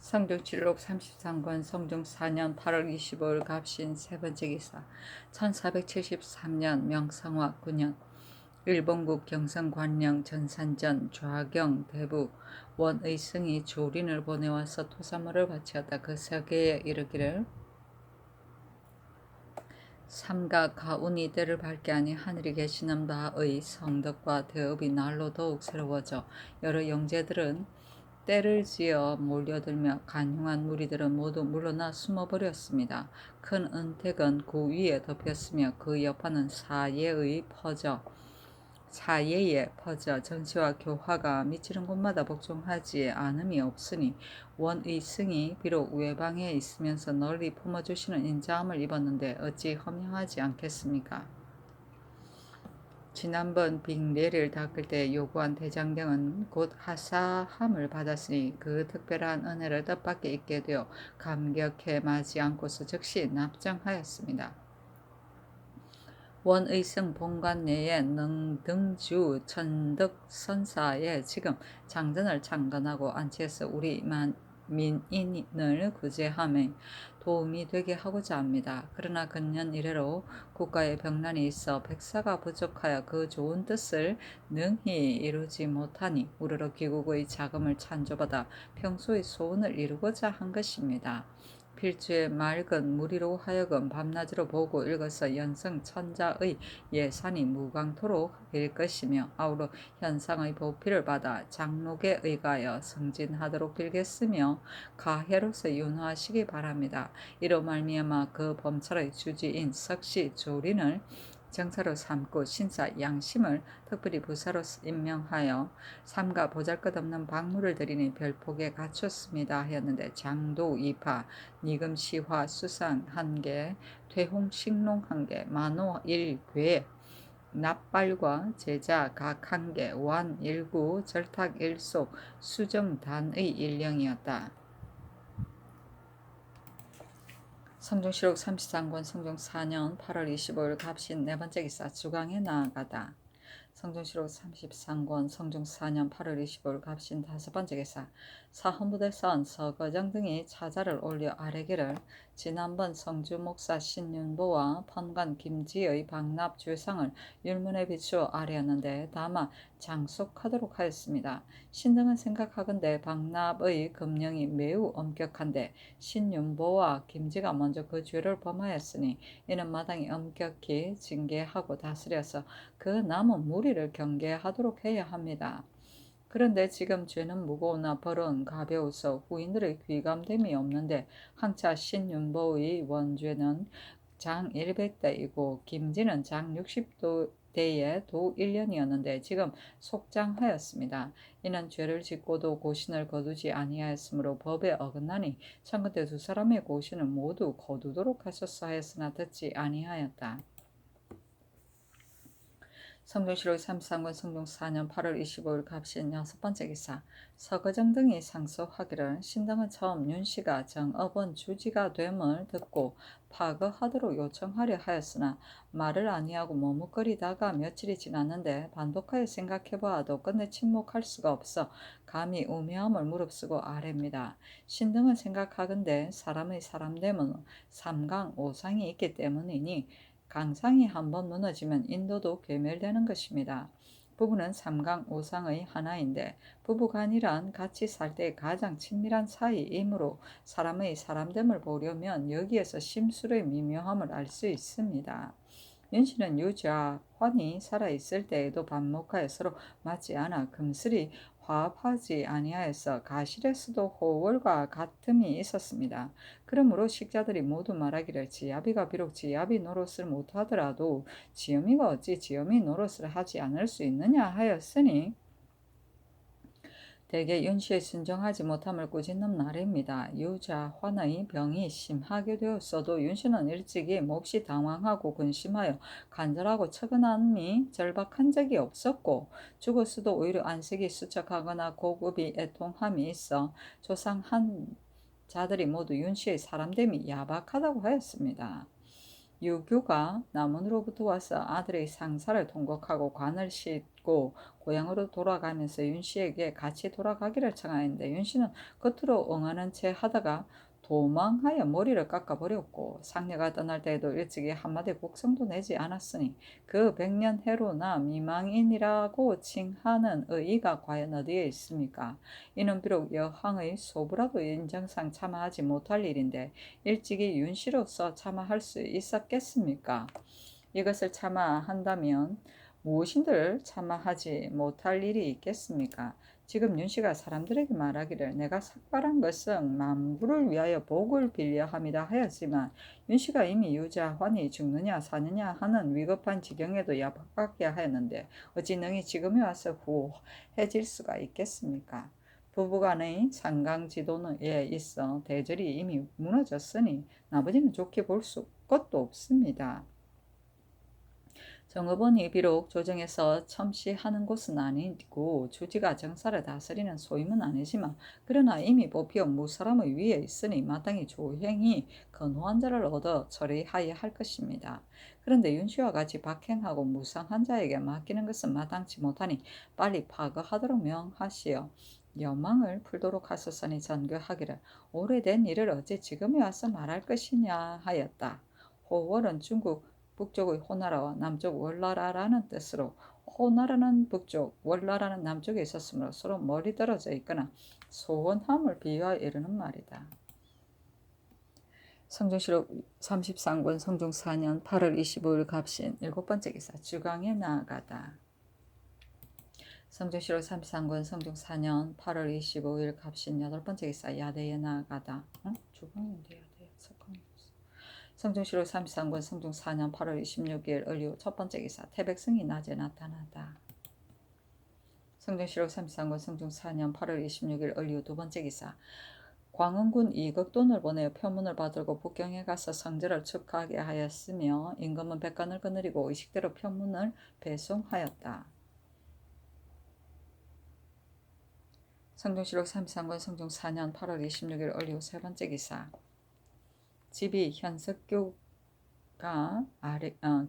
성종칠록 33권 성종 4년 8월 25일 갑신 세 번째 기사 1473년 명성화 9년 일본국 경성관령 전산전 좌경 대부 원의승이 조린을 보내와서 토사물을 바치었다. 그 서계에 이르기를 삼가 가운이 때를 밝게 하니 하늘이 계시는 바의 성덕과 대업이 날로 더욱 새로워져 여러 영재들은 때를 지어 몰려들며 간흉한 무리들은 모두 물러나 숨어버렸습니다. 큰 은택은 그 위에 덮였으며 그 여파는 사예에 퍼져 정치와 교화가 미치는 곳마다 복종하지 않음이 없으니 원의승이 비록 외방에 있으면서 널리 품어주시는 인자함을 입었는데 어찌 허명하지 않겠습니까? 지난번 빅내를 닦을 때 요구한 대장경은 곧 하사함을 받았으니 그 특별한 은혜를 뜻밖에 있게 되어 감격해 마지 않고서 즉시 납정하였습니다. 원의승 본관 내에 능등주 천덕선사에 지금 장전을 창건하고 안치해서 우리 민인을 구제함에 도움이 되게 하고자 합니다. 그러나 근년 이래로 국가에 병난이 있어 백사가 부족하여 그 좋은 뜻을 능히 이루지 못하니 우러러 귀국의 자금을 찬조받아 평소의 소원을 이루고자 한 것입니다. 필주의 맑은 무리로 하여금 밤낮으로 보고 읽어서 연성 천자의 예산이 무광토록 될 것이며 아우러 현상의 보필을 받아 장록에 의가하여 승진하도록 빌겠으며 가해로서 윤화하시기 바랍니다. 이로 말미암아 그 범찰의 주지인 석시 조린을 정사로 삼고 신사 양심을 특별히 부사로 임명하여 삼가 보잘것없는 박물을 드리니 별폭에 갖췄습니다 하였는데 장도 2파, 니금 시화 수상 1개, 퇴홍 식농 1개, 만호 1궤, 납발과 제자 각 1개, 완 1구, 절탁 1속, 수정단의 일령이었다. 성종실록 33권 성종 4년 8월 25일 갑신 네 번째 기사 주강에 나아가다. 성종실록 33권 성종 4년 8월 25일 갑신 다섯 번째 기사 사헌부대선 서거정 등이 차자를 올려 아뢰기를 지난번 성주 목사 신윤보와 판관 김지의 방납 주상을 율문에 비추어 아뢰었는데 다만 장속하도록 하였습니다. 신등은 생각하건대 방납의 금령이 매우 엄격한데 신윤보와 김지가 먼저 그 죄를 범하였으니 이는 마땅히 엄격히 징계하고 다스려서 그 남은 무리를 경계하도록 해야 합니다. 그런데 지금 죄는 무거우나 벌은 가벼워서 후인들의 귀감됨이 없는데 항차 신윤보의 원죄는 장 100대이고 김지는 장 60대에 도 1년이었는데 지금 속장하였습니다. 이는 죄를 짓고도 고신을 거두지 아니하였으므로 법에 어긋나니 청근대 두 사람의 고신을 모두 거두도록 하셨사 하였으나 듣지 아니하였다. 성종실록 33권 성종 4년 8월 25일 갑신 여섯 번째 기사 서거정 등이 상소하기를 신등은 처음 윤씨가 정업원 주지가 됨을 듣고 파거하도록 요청하려 하였으나 말을 아니하고 머뭇거리다가 며칠이 지났는데 반독하여 생각해보아도 끝내 침묵할 수가 없어 감히 우매함을 무릅쓰고 아뢰입니다. 신등은 생각하건대 사람의 사람됨은 삼강 오상이 있기 때문이니 강상이 한번 무너지면 인도도 괴멸되는 것입니다. 부부는 삼강 오상의 하나인데 부부간이란 같이 살 때 가장 친밀한 사이이므로 사람의 사람됨을 보려면 여기에서 심술의 미묘함을 알 수 있습니다. 윤씨는 유자 환이 살아있을 때에도 반목하여 서로 맞지 않아 금슬이 화합하지 아니하여서 가실에서도 호월과 같음이 있었습니다. 그러므로 식자들이 모두 말하기를 지아비가 비록 지아비 노릇을 못하더라도 지엄이가 어찌 지엄이 노릇을 하지 않을 수 있느냐 하였으니 대개 윤씨의 순종하지 못함을 꾸짖는 날입니다. 유자 환의 병이 심하게 되었어도 윤씨는 일찍이 몹시 당황하고 근심하여 간절하고 처근함이 절박한 적이 없었고 죽었어도 오히려 안색이 수척하거나 고급이 애통함이 있어 조상한 자들이 모두 윤씨의 사람됨이 야박하다고 하였습니다. 유교가 남원으로부터 와서 아들의 상사를 통곡하고 관을 싣고 고향으로 돌아가면서 윤씨에게 같이 돌아가기를 청하였는데 윤씨는 겉으로 응하는 채 하다가 도망하여 머리를 깎아버렸고 상녀가 떠날 때에도 일찍이 한마디 곡성도 내지 않았으니 그 100년 해로나 미망인이라고 칭하는 의의가 과연 어디에 있습니까? 이는 비록 여황의 소부라도 인정상 참아하지 못할 일인데 일찍이 윤씨로서 참아할 수 있었겠습니까? 이것을 참아한다면 무엇인들 참아하지 못할 일이 있겠습니까? 지금 윤씨가 사람들에게 말하기를 내가 삭발한 것은 만구를 위하여 복을 빌려 함이다 하였지만 윤씨가 이미 유자환이 죽느냐 사느냐 하는 위급한 지경에도 야박하게 하였는데 어찌 능히 지금에 와서 후해질 수가 있겠습니까? 부부간의 상강지도에 있어 대절이 이미 무너졌으니 나머지는 좋게 볼 것도 없습니다. 정읍원이 비록 조정에서 첨시하는 곳은 아니고 주지가 정사를 다스리는 소임은 아니지만 그러나 이미 뽑혀 무사람의 위에 있으니 마땅히 조행이 근호한 자를 얻어 처리하여야 할 것입니다. 그런데 윤씨와 같이 박행하고 무상한 자에게 맡기는 것은 마땅치 못하니 빨리 파거하도록 명하시어 여망을 풀도록 하소서니 전교하기를 오래된 일을 어찌 지금에 와서 말할 것이냐 하였다. 호월은 중국 북쪽의 호나라와 남쪽 월나라라는 뜻으로 호나라는 북쪽, 월나라는 남쪽에 있었으므로 서로 멀리 떨어져 있거나 소원함을 비유하여 이르는 말이다. 성중시록 33권 성중 4년 8월 25일 갑신 7번째 기사 주강에 나아가다. 성중시록 33권 성중 4년 8월 25일 갑신 8번째 기사 야대에 나아가다. 주강인데 야대 석강. 성중시록 33권 성중 4년 8월 26일 을류 첫번째 기사 태백성이 낮에 나타나다. 성중시록 33권 성중 4년 8월 26일 을류 두번째 기사 광흥군 이극돈을 보내어 표문을 받들고 북경에 가서 성절을 축하하게 하였으며 임금은 백관을 거느리고 의식대로 표문을 배송하였다. 성중시록 33권 성중 4년 8월 26일 을류 세번째 기사 집이 현석교가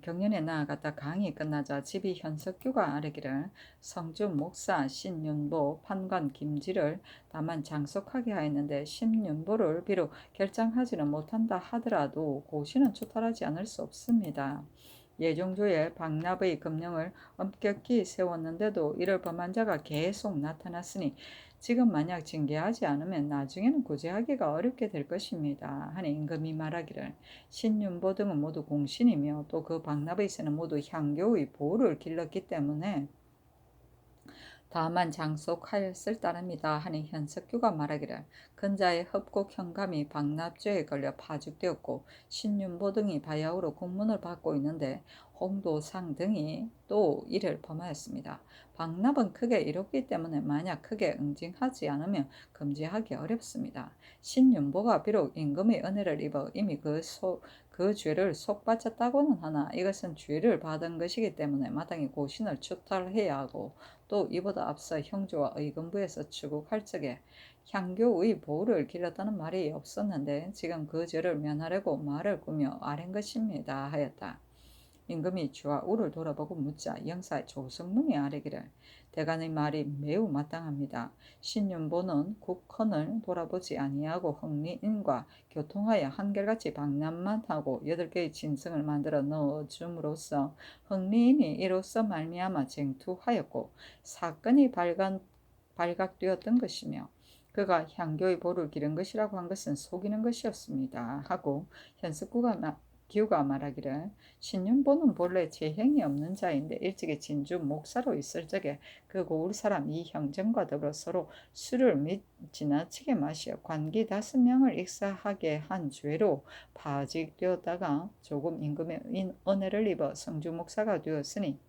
경연에 나아갔다 강이 끝나자 집이 현석교가 아뢰기를 성주 목사 신윤보 판관 김지를 다만 장속하게 하였는데 신윤보를 비록 결장하지는 못한다 하더라도 고시는 추탈하지 않을 수 없습니다. 예종조의 박납의 금령을 엄격히 세웠는데도 이를 범한 자가 계속 나타났으니 지금 만약 징계하지 않으면 나중에는 구제하기가 어렵게 될 것입니다. 하니 임금이 말하기를 신윤보 등은 모두 공신이며 또 그 박납의 세는 모두 향교의 보호를 길렀기 때문에 다만 장속하였을 따름이다 하니 현석규가 말하기를 근자의 흡곡 현감이 박납죄에 걸려 파죽되었고 신윤보 등이 바야흐로 공문을 받고 있는데 홍도상 등이 또 이를 범하였습니다. 박납은 크게 이뤘기 때문에 만약 크게 응징하지 않으면 금지하기 어렵습니다. 신윤보가 비록 임금의 은혜를 입어 이미 그 죄를 속바쳤다고는 하나 이것은 죄를 받은 것이기 때문에 마땅히 고신을 추탈해야 하고 또 이보다 앞서 형조와 의금부에서 추국할 적에 향교의 보호를 길렀다는 말이 없었는데 지금 그 죄를 면하려고 말을 꾸며 아랜 것입니다 하였다. 임금이 주와 우를 돌아보고 묻자 영사 조승문이 아뢰기를 대간의 말이 매우 마땅합니다. 신윤보는 국헌을 돌아보지 아니하고 흥리인과 교통하여 한결같이 방남만 하고 8개의 진성을 만들어 넣어줌으로써 흥리인이 이로써 말미암아 쟁투하였고 사건이 발각되었던 것이며 그가 향교의 보를 기른 것이라고 한 것은 속이는 것이었습니다. 하고 기우가 말하기를 신윤보는 본래 재행이 없는 자인데 일찍이 진주 목사로 있을 적에 그 고을 사람 이 형제과 더불어 서로 술을 및 지나치게 마시어 관기 5명을 익사하게 한 죄로 파직되었다가 조금 임금의 은혜를 입어 성주 목사가 되었으니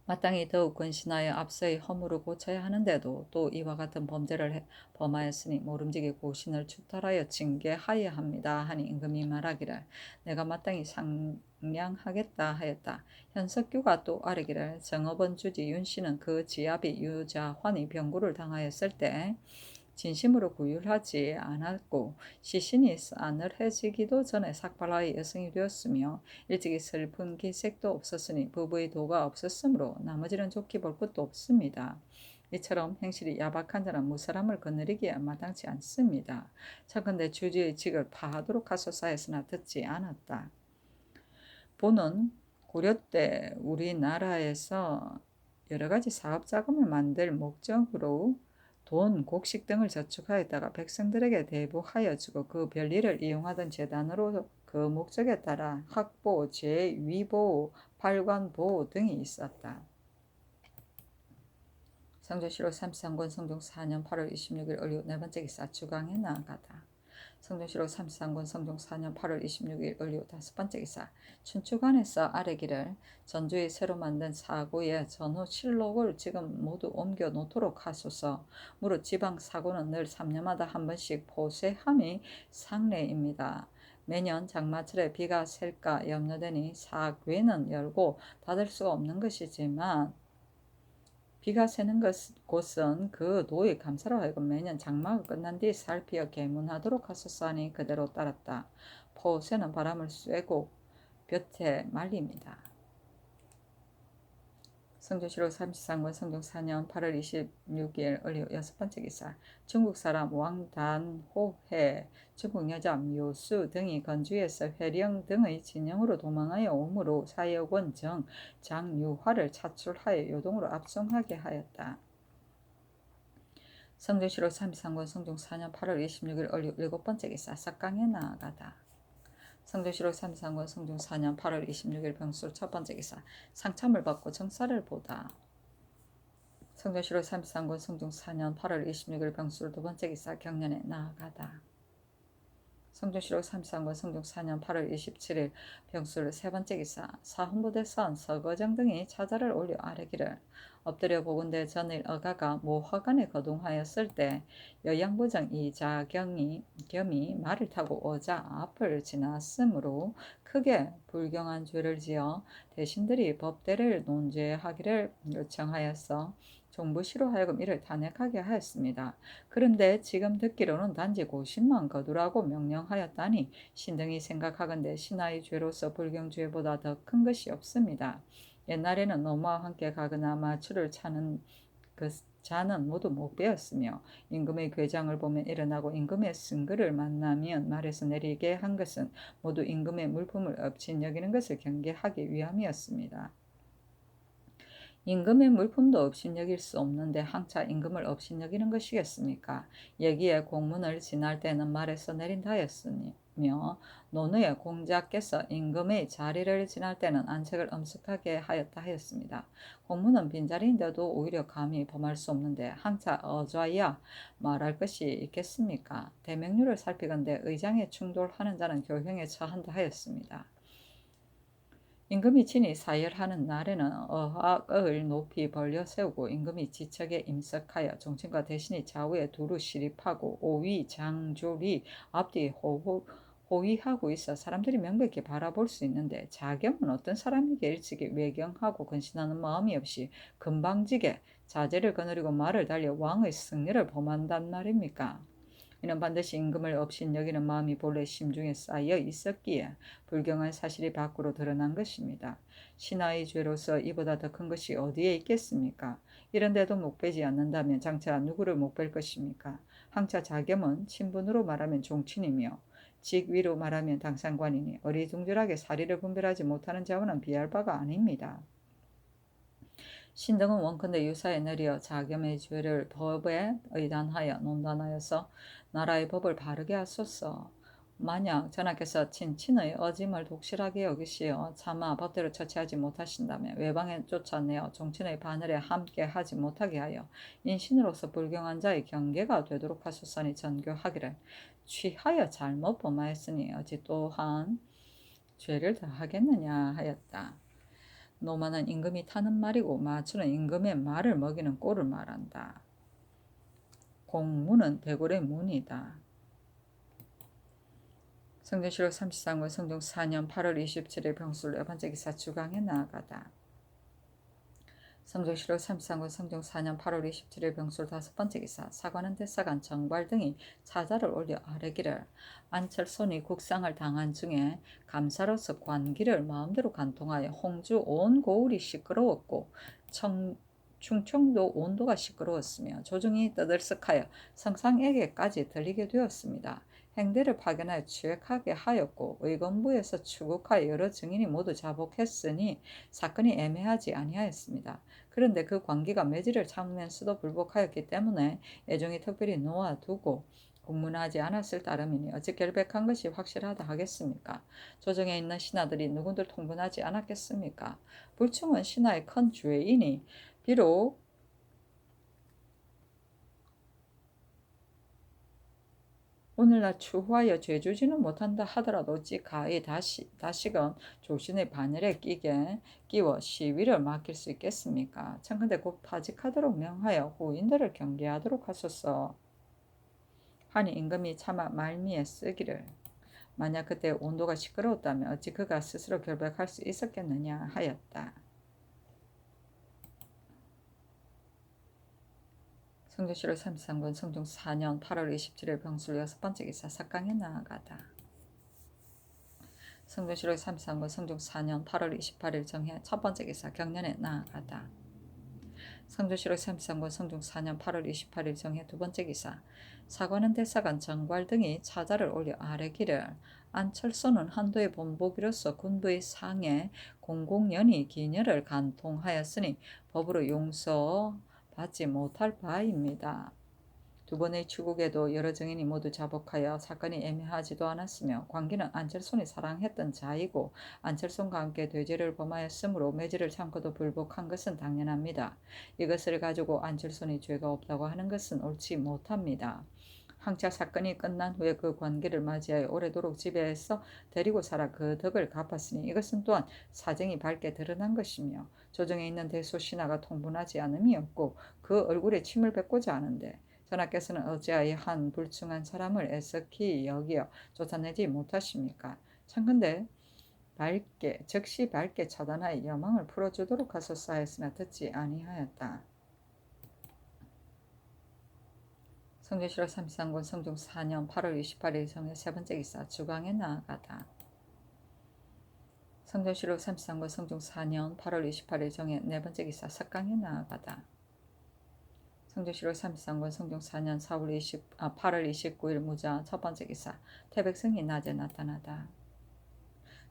마땅히 더욱 근신하여 앞서의 허물을 고쳐야 하는데도 또 이와 같은 범죄를 범하였으니 모름지기 고신을 추탈하여 징계하여야 합니다. 하니 임금이 말하기를 내가 마땅히 상량하겠다 하였다. 현석규가 또 아뢰기를 정업원 주지 윤씨는 그 지압이 유자환이 병구를 당하였을 때 진심으로 구휼하지 않았고 시신이 싸늘해지기도 전에 삭발라의 여성이 되었으며 일찍이 슬픈 기색도 없었으니 부부의 도가 없었으므로 나머지는 좋게 볼 것도 없습니다. 이처럼 행실이 야박한 자는 무사람을 거느리기에 마땅치 않습니다. 차건대 주지의 직을 파하도록 하소서 했으나 듣지 않았다. 보는 고려 때 우리나라에서 여러 가지 사업 자금을 만들 목적으로 돈, 곡식 등을 저축하였다가 백성들에게 대부하여 주고 그 별일을 이용하던 재단으로 그 목적에 따라 학보, 제 위보호, 팔관보호 등이 있었다. 성조실록 33권 성종 4년 8월 26일 을류 네 번째 기사 주강에 나아가다. 성종실록 33권 성종 4년 8월 26일 을류 다섯 번째 기사 춘추관에서 아래기를 전주에 새로 만든 사고의 전후 실록을 지금 모두 옮겨 놓도록 하소서. 무릇 지방 사고는 늘 3년마다 한 번씩 포쇄함이 상례입니다. 매년 장마철에 비가 셀까 염려되니 사괴는 열고 닫을 수가 없는 것이지만 비가 새는 곳은 그 도의 감사로 하여금 매년 장마가 끝난 뒤 살피어 개문하도록 하소서 하니 그대로 따랐다. 포새는 바람을 쐬고 볕에 말립니다. 성조실록 33권 성종 4년 8월 26일 을류 여섯 번째 기사 중국 사람 왕단호해, 중국 여자 묘수 등이 건주에서 회령 등의 진영으로 도망하여 오므로 사여권 정 장유화를 차출하여 요동으로 압송하게 하였다. 성조실록 33권 성종 4년 8월 26일 을류 일곱 번째 기사 삭강에 나아가다. 성조실록 33권 성종 4년 8월 26일 병술 첫 번째 기사 상참을 받고 정사를 보다. 성조실록 33권 성종 4년 8월 26일 병술 두 번째 기사 경련에 나아가다. 성조실록 33권 성종 4년 8월 27일 병술 세 번째 기사 사헌부대선 서거정 등이 차자를 올려 아뢰기를 엎드려 보건대 전일 어가가 모화관에 거동하였을 때 여양부정 이자경이 겸이 말을 타고 어자 앞을 지났으므로 크게 불경한 죄를 지어 대신들이 법대를 논죄하기를 요청하였어 종부시로 하여금 이를 탄핵하게 하였습니다. 그런데 지금 듣기로는 단지 고심만 거두라고 명령하였다니 신등이 생각하건대 신하의 죄로서 불경죄보다 더 큰 것이 없습니다. 옛날에는 노마와 함께 가거나 마추를 차는 그 자는 모두 목배였으며 임금의 궤장을 보면 일어나고 임금의 승글을 만나면 말에서 내리게 한 것은 모두 임금의 물품을 업신여기는 것을 경계하기 위함이었습니다. 임금의 물품도 업신여길 수 없는데 항차 임금을 업신여기는 것이겠습니까? 여기에 공문을 지날 때는 말에서 내린다 하였으며 노노의 공자께서 임금의 자리를 지날 때는 안색을 엄습하게 하였다 하였습니다. 공문은 빈자리인데도 오히려 감히 범할 수 없는데 항차 어좌야 말할 것이 있겠습니까? 대명률을 살피건대 의장에 충돌하는 자는 교형에 처한다 하였습니다. 임금이 친히 사열하는 날에는 어학을 높이 벌려 세우고 임금이 지척에 임석하여 종친과 대신이 좌우에 두루 시립하고 오위 장졸이 앞뒤에 호위하고 있어 사람들이 명백히 바라볼 수 있는데 자겸은 어떤 사람에게 일찍이 외경하고 근신하는 마음이 없이 금방지게 자제를 거느리고 말을 달려 왕의 승리를 범한단 말입니까? 이는 반드시 임금을 업신여기는 마음이 본래 심중에 쌓여 있었기에 불경한 사실이 밖으로 드러난 것입니다. 신하의 죄로서 이보다 더 큰 것이 어디에 있겠습니까? 이런데도 목배지 않는다면 장차 누구를 목벨 것입니까? 항차 자겸은 친분으로 말하면 종친이며 직위로 말하면 당상관이니 어리둥절하게 사리를 분별하지 못하는 자와는 비할 바가 아닙니다. 신등은 원컨대 유사에 내려 자겸의 죄를 법에 의단하여 논단하여서 나라의 법을 바르게 하소서. 만약 전하께서 친친의 어짐을 독실하게 여기시어 차마 법대로 처치하지 못하신다면 외방에 쫓아내어 종친의 바늘에 함께 하지 못하게 하여 인신으로서 불경한 자의 경계가 되도록 하소서니 전교하기를 취하여 잘못 범하였으니 어찌 또한 죄를 더하겠느냐 하였다. 노마는 임금이 타는 말이고 마추는 임금의 말을 먹이는 꼴을 말한다. 공문은 대궐의 문이다. 성종실록 33권 성종 4년 8월 27일 병술 네 번째 기사 주강에 나아가다. 성조실록 33권 성종 4년 8월 27일 병술 5번째 기사. 사관은 대사관 정발 등이 차자를 올려 아뢰기를 안철손이 국상을 당한 중에 감사로서 관기를 마음대로 간통하여 홍주 온 고을이 시끄러웠고 충청도 온도가 시끄러웠으며 조정이 떠들썩하여 성상에게까지 들리게 되었습니다. 행대를 파견하여 취획하게 하였고 의검부에서 추국하여 여러 증인이 모두 자복했으니 사건이 애매하지 아니하였습니다. 그런데 그 관기가 매질을 참으면서도 불복하였기 때문에 애종이 특별히 놓아두고 공문하지 않았을 따름이니 어찌 결백한 것이 확실하다 하겠습니까? 조정에 있는 신하들이 누군들 통분하지 않았겠습니까? 불충은 신하의 큰 죄이니 비록 오늘날 추후하여 죄주지는 못한다 하더라도 어찌 가히 다시금 조신의 바늘에 끼워 시위를 맡길 수 있겠습니까? 청컨대 곧 파직하도록 명하여 후인들을 경계하도록 하소서 하니 임금이 차마 말미에 쓰기를 만약 그때 온도가 시끄러웠다면 어찌 그가 스스로 결백할 수 있었겠느냐 하였다. 성조실록 33권 성종 4년 8월 27일 병술 6번째 기사. 삭강에 나아가다. 성조실록 33권 성종 4년 8월 28일 정해 첫번째 기사. 경련에 나아가다. 성조실록 33권 성종 4년 8월 28일 정해 두번째 기사. 사관은 대사관 정괄 등이 차자를 올려 아뢰기를 안철소는 한도의 본보기로서 군부의 상에 공공연히 기녀를 간통하였으니 법으로 용서받지 못할 바입니다. 두 번의 추국에도 여러 증인이 모두 자복하여 사건이 애매하지도 않았으며 관기는 안철손이 사랑했던 자이고 안철손과 함께 돼지를 범하였으므로 매질을 참고도 불복한 것은 당연합니다. 이것을 가지고 안철손이 죄가 없다고 하는 것은 옳지 못합니다. 항차 사건이 끝난 후에 그 관계를 맞이하여 오래도록 지배해서 데리고 살아 그 덕을 갚았으니 이것은 또한 사정이 밝게 드러난 것이며 조정에 있는 대소 신하가 통분하지 않음이 없고 그 얼굴에 침을 뱉고자 하는데 전하께서는 어찌하여 한 불충한 사람을 애석히 여기어 쫓아내지 못하십니까? 청컨대 즉시 밝게 처단하여 여망을 풀어주도록 하소서 하였으나 듣지 아니하였다. 성조실록 33권 성종 4년 8월 28일 정해 세번째 기사. 주광에 나아가다. 성조실록 33권 성종 4년 8월 28일 정해 네번째 기사. 석강에 나아가다. 성조실록 33권 성종 4년 8월 29일 무자 첫번째 기사. 태백성이 낮에 나타나다.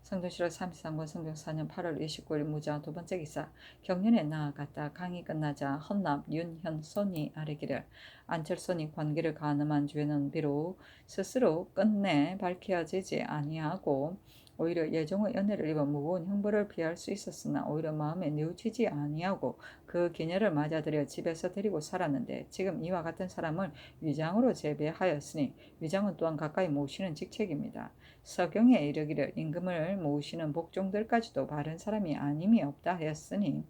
성조실록 33권 성종 4년 8월 29일 무자 두번째 기사. 경련에 나아갔다. 강이 끝나자 헌납 윤현손이 아뢰기를 안철손이 관계를 가늠한 죄는 비록 스스로 끝내 밝혀지지 아니하고 오히려 예종의 연회를 입어 무거운 형벌을 피할 수 있었으나 오히려 마음에 뉘우치지 아니하고 그 기녀를 맞아들여 집에서 데리고 살았는데 지금 이와 같은 사람을 위장으로 제배하였으니 위장은 또한 가까이 모시는 직책입니다. 서경에 이르기를 임금을 모으시는 복종들까지도 바른 사람이 아님이 없다 하였으니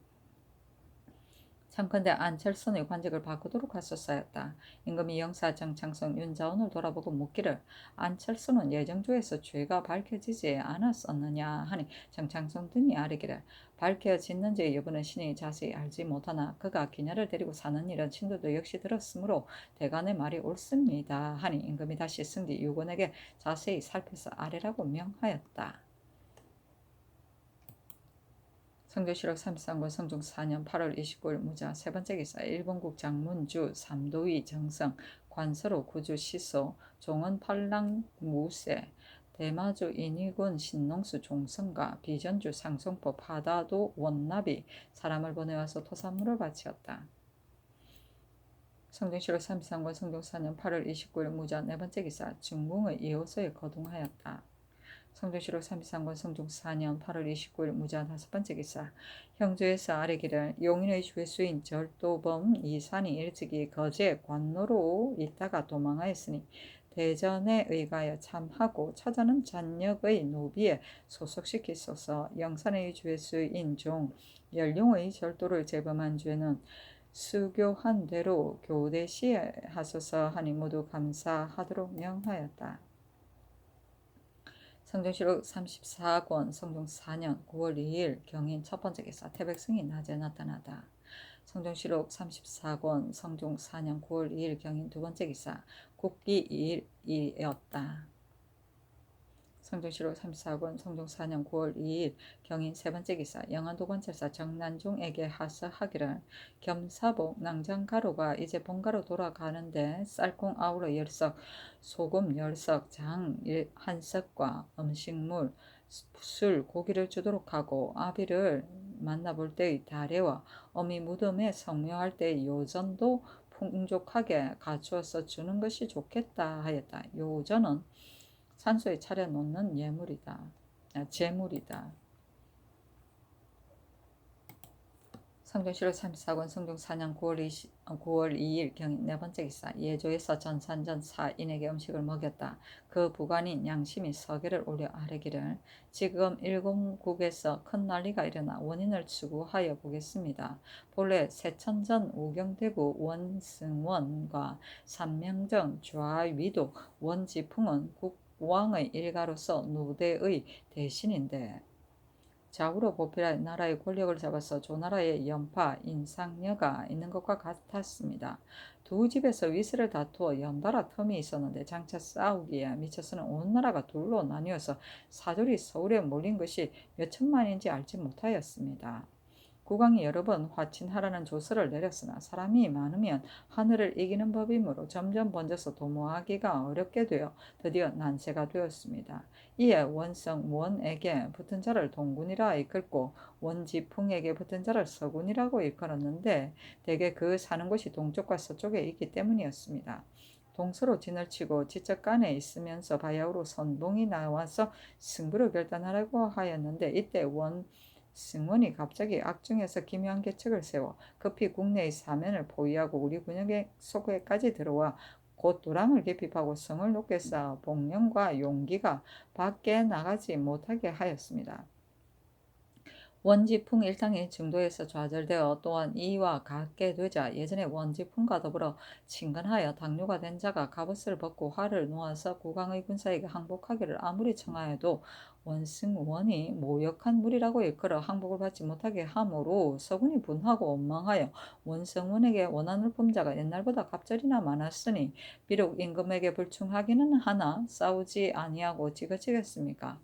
참컨대 안철손의 관직을 바꾸도록 하소서였다. 임금이 영사정 창성 윤자원을 돌아보고 묻기를 안철손은 예정조에서 죄가 밝혀지지 않았었느냐 하니 정창성 등이 아뢰기를 밝혀졌는지 여부는 신이 자세히 알지 못하나 그가 기녀를 데리고 사는 일은 친도도 역시 들었으므로 대간의 말이 옳습니다 하니 임금이 다시 승지 유곤에게 자세히 살펴서 아뢰라고 명하였다. 성조실록 33권 성종 4년 8월 29일 무자 세번째 기사. 일본국 장문주 삼도위 정성 관서로 구주 시소 종은 팔랑 무세 대마주 인위군 신농수 종성과 비전주 상송포 파다도 원납이 사람을 보내와서 토산물을 바치었다. 성종실록 33권 성종 4년 8월 29일 무자 네번째 기사. 중궁의 이호소에 거둥하였다. 성조실록 33권 성종 4년 8월 29일 무자 다섯번째 기사. 형조에서 아뢰기를 용인의 죄수인 절도범 이산이 일찍이 거제 관노로 있다가 도망하였으니 대전에 의가여 참하고 처자는 잔역의 노비에 소속시키소서. 영산의 죄수인 종 연룡의 절도를 재범한 죄는 수교한 대로 교대시하소서 하니 모두 감사하도록 명하였다. 성종실록 34권 성종 4년 9월 2일 경인 첫번째 기사. 태백성이 낮에 나타나다. 성종시록 34권 성종 4년 9월 2일 경인 두 번째 기사 국기 2일이었다. 성종시록 34권 성종 4년 9월 2일 경인 세 번째 기사 영안도 관찰사 정난중에게 하서하기를 겸사복 낭장가루가 이제 본가로 돌아가는데 쌀콩 아우러 10석 소금 10석 장 1석과 음식물 술 고기를 주도록 하고 아비를 만나볼 때의 다래와 어미 무덤에 성묘할 때의 요전도 풍족하게 갖추어서 주는 것이 좋겠다 하였다. 요전은 산소에 차려놓는 제물이다. 성종시록 34권 성종 4년 9월 2일 경인 네 번째 기사 예조에서 전산전 사인에게 음식을 먹였다. 그 부관인 양심이 서계를 올려 아뢰기를 지금 일공국에서 큰 난리가 일어나 원인을 추구하여 보겠습니다. 본래 세천전 우경대구 원승원과 삼명정 좌위도 원지풍은 국왕의 일가로서 누대의 대신인데 좌우로 보필하여 나라의 권력을 잡아서 조나라의 연파, 인상녀가 있는 것과 같았습니다. 두 집에서 위세를 다투어 연달아 틈이 있었는데 장차 싸우기에 미쳐서는 온 나라가 둘로 나뉘어서 사졸이 서울에 몰린 것이 몇 천만인지 알지 못하였습니다. 국왕이 여러 번 화친하라는 조서를 내렸으나 사람이 많으면 하늘을 이기는 법이므로 점점 번져서 도모하기가 어렵게 되어 드디어 난세가 되었습니다. 이에 원성원에게 붙은 자를 동군이라 이끌고 원지풍에게 붙은 자를 서군이라고 일컬었는데 대개 그 사는 곳이 동쪽과 서쪽에 있기 때문이었습니다. 동서로 진을 치고 지적간에 있으면서 바야흐로 선봉이 나와서 승부를 결단하라고 하였는데 이때 승원이 갑자기 악중에서 기묘한 계책을 세워 급히 국내의 사면을 포위하고 우리 군역의 속에까지 들어와 곧 도랑을 개핍하고 성을 높게 쌓아 복령과 용기가 밖에 나가지 못하게 하였습니다. 원지풍 일당이 중도에서 좌절되어 또한 이와 같게 되자 예전에 원지풍과 더불어 친근하여 당뇨가 된 자가 갑옷을 벗고 활을 놓아서 국왕의 군사에게 항복하기를 아무리 청하여도 원승원이 모욕한 무리라고 일컬어 항복을 받지 못하게 하므로 서군이 분하고 원망하여 원승원에게 원한을 품자가 옛날보다 갑절이나 많았으니 비록 임금에게 불충하기는 하나 싸우지 아니하고 지긋지겠습니까?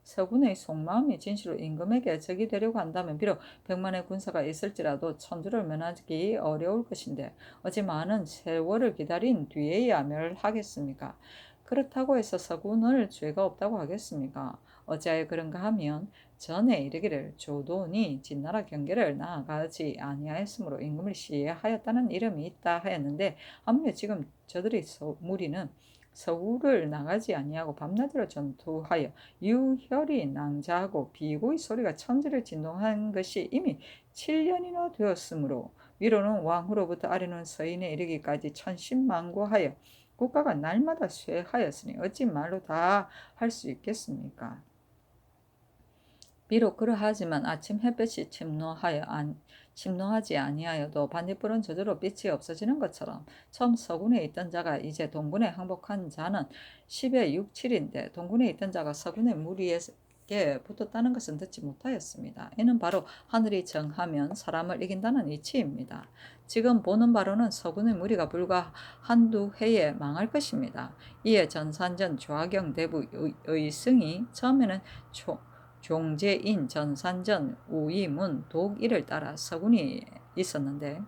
서군의 속마음이 진실로 임금에게 적이 되려고 한다면 비록 100만의 군사가 있을지라도 천주를 면하기 어려울 것인데 어찌 많은 세월을 기다린 뒤에야 멸하겠습니까? 그렇다고 해서 서군을 죄가 없다고 하겠습니까? 어찌하여 그런가 하면 전에 이르기를 조돈이 진나라 경계를 나아가지 아니하였으므로 임금을 시해하였다는 이름이 있다 하였는데 아무려 지금 저들의 무리는 서울을 나가지 아니하고 밤낮으로 전투하여 유혈이 낭자하고 비고의 소리가 천지를 진동한 것이 이미 7년이나 되었으므로 위로는 왕후로부터 아래는 서인에 이르기까지 천신만고하여 국가가 날마다 쇠하였으니 어찌 말로 다 할 수 있겠습니까? 비록 그러하지만 아침 햇볕이 침노하지 아니하여도 반딧불은 저절로 빛이 없어지는 것처럼 처음 서군에 있던 자가 이제 동군에 항복한 자는 10의 6, 7인데 동군에 있던 자가 서군의 무리에게 붙었다는 것은 듣지 못하였습니다. 이는 바로 하늘이 정하면 사람을 이긴다는 이치입니다. 지금 보는 바로는 서군의 무리가 불과 한두 해에 망할 것입니다. 이에 전산전 좌경 대부 의승이 처음에는 종제인 전산전 우이문 독일을 따라 서군이 있었는데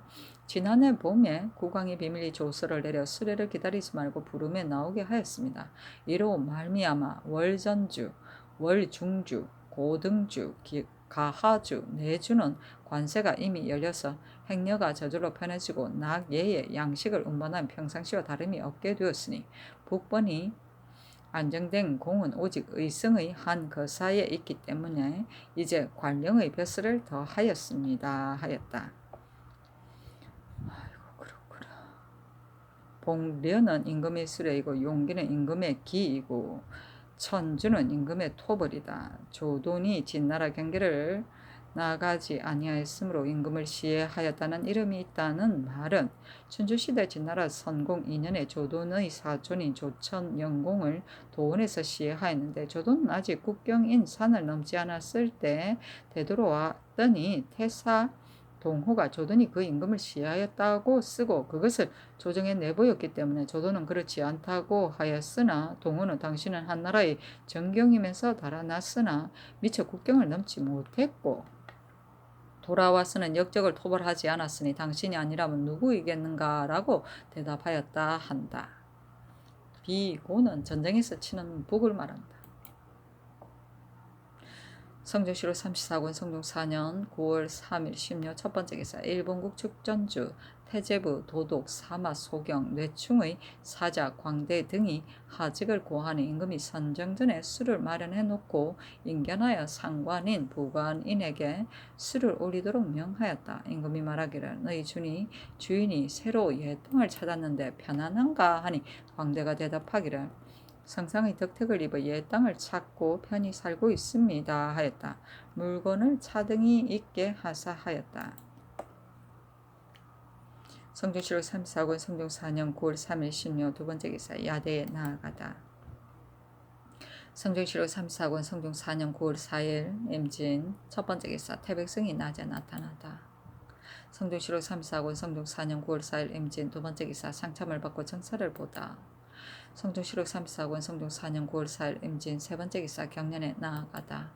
지난해 봄에 국왕이 비밀리 조서를 내려 수레를 기다리지 말고 부름에 나오게 하였습니다. 이로 말미암아 월전주, 월중주, 고등주, 가하주, 내주는 관세가 이미 열려서 행여가 저절로 편해지고 낙예의 양식을 운반한 평상시와 다름이 없게 되었으니 북번이 안정된 공은 오직 의성의 한 거사에 있기 때문에 이제 관령의 벼슬을 더하였습니다. 하였다. 아이고 그렇구나. 봉련은 임금의 수레이고 용기는 임금의 기이고 천주는 임금의 토벌이다. 조돈이 진나라 경계를 나가지 아니하였으므로 임금을 시해하였다는 이름이 있다는 말은 춘추시대 진나라 선공 2년에 조돈의 사촌인 조천영공을 도원에서 시해하였는데 조돈은 아직 국경인 산을 넘지 않았을 때 되돌아왔더니 태사 동호가 조던이 그 임금을 시하였다고 쓰고 그것을 조정에 내보였기 때문에 조던은 그렇지 않다고 하였으나 동호는 당신은 한나라의 정경이면서 달아났으나 미처 국경을 넘지 못했고 돌아와서는 역적을 토벌하지 않았으니 당신이 아니라면 누구이겠는가라고 대답하였다 한다. 비고는 전쟁에서 치는 북을 말한다. 성종시로 34권 성종 4년 9월 3일 심려 첫 번째 기사 일본국 축전주 태제부 도독 사마 소경 뇌충의 사자 광대 등이 하직을 고하는 임금이 선정 전에 수를 마련해 놓고 인견하여 상관인 부관인에게 수를 올리도록 명하였다. 임금이 말하기를 너희 주인이 새로 예똥을 찾았는데 편안한가 하니 광대가 대답하기를 성상의 덕택을 입어 옛 땅을 찾고 편히 살고 있습니다 하였다. 물건을 차등이 있게 하사 하였다. 성종시록 34권 성종 4년 9월 3일 신묘 두 번째 기사 야대에 나아가다. 성종시록 34권 성종 4년 9월 4일 임진 첫 번째 기사 태백성이 낮에 나타나다. 성종시록 34권 성종 4년 9월 4일 임진 두 번째 기사 상참을 받고 정사를 보다. 성종시록 34권 성종 4년 9월 4일 임진 세 번째 기사 경련에 나아가다.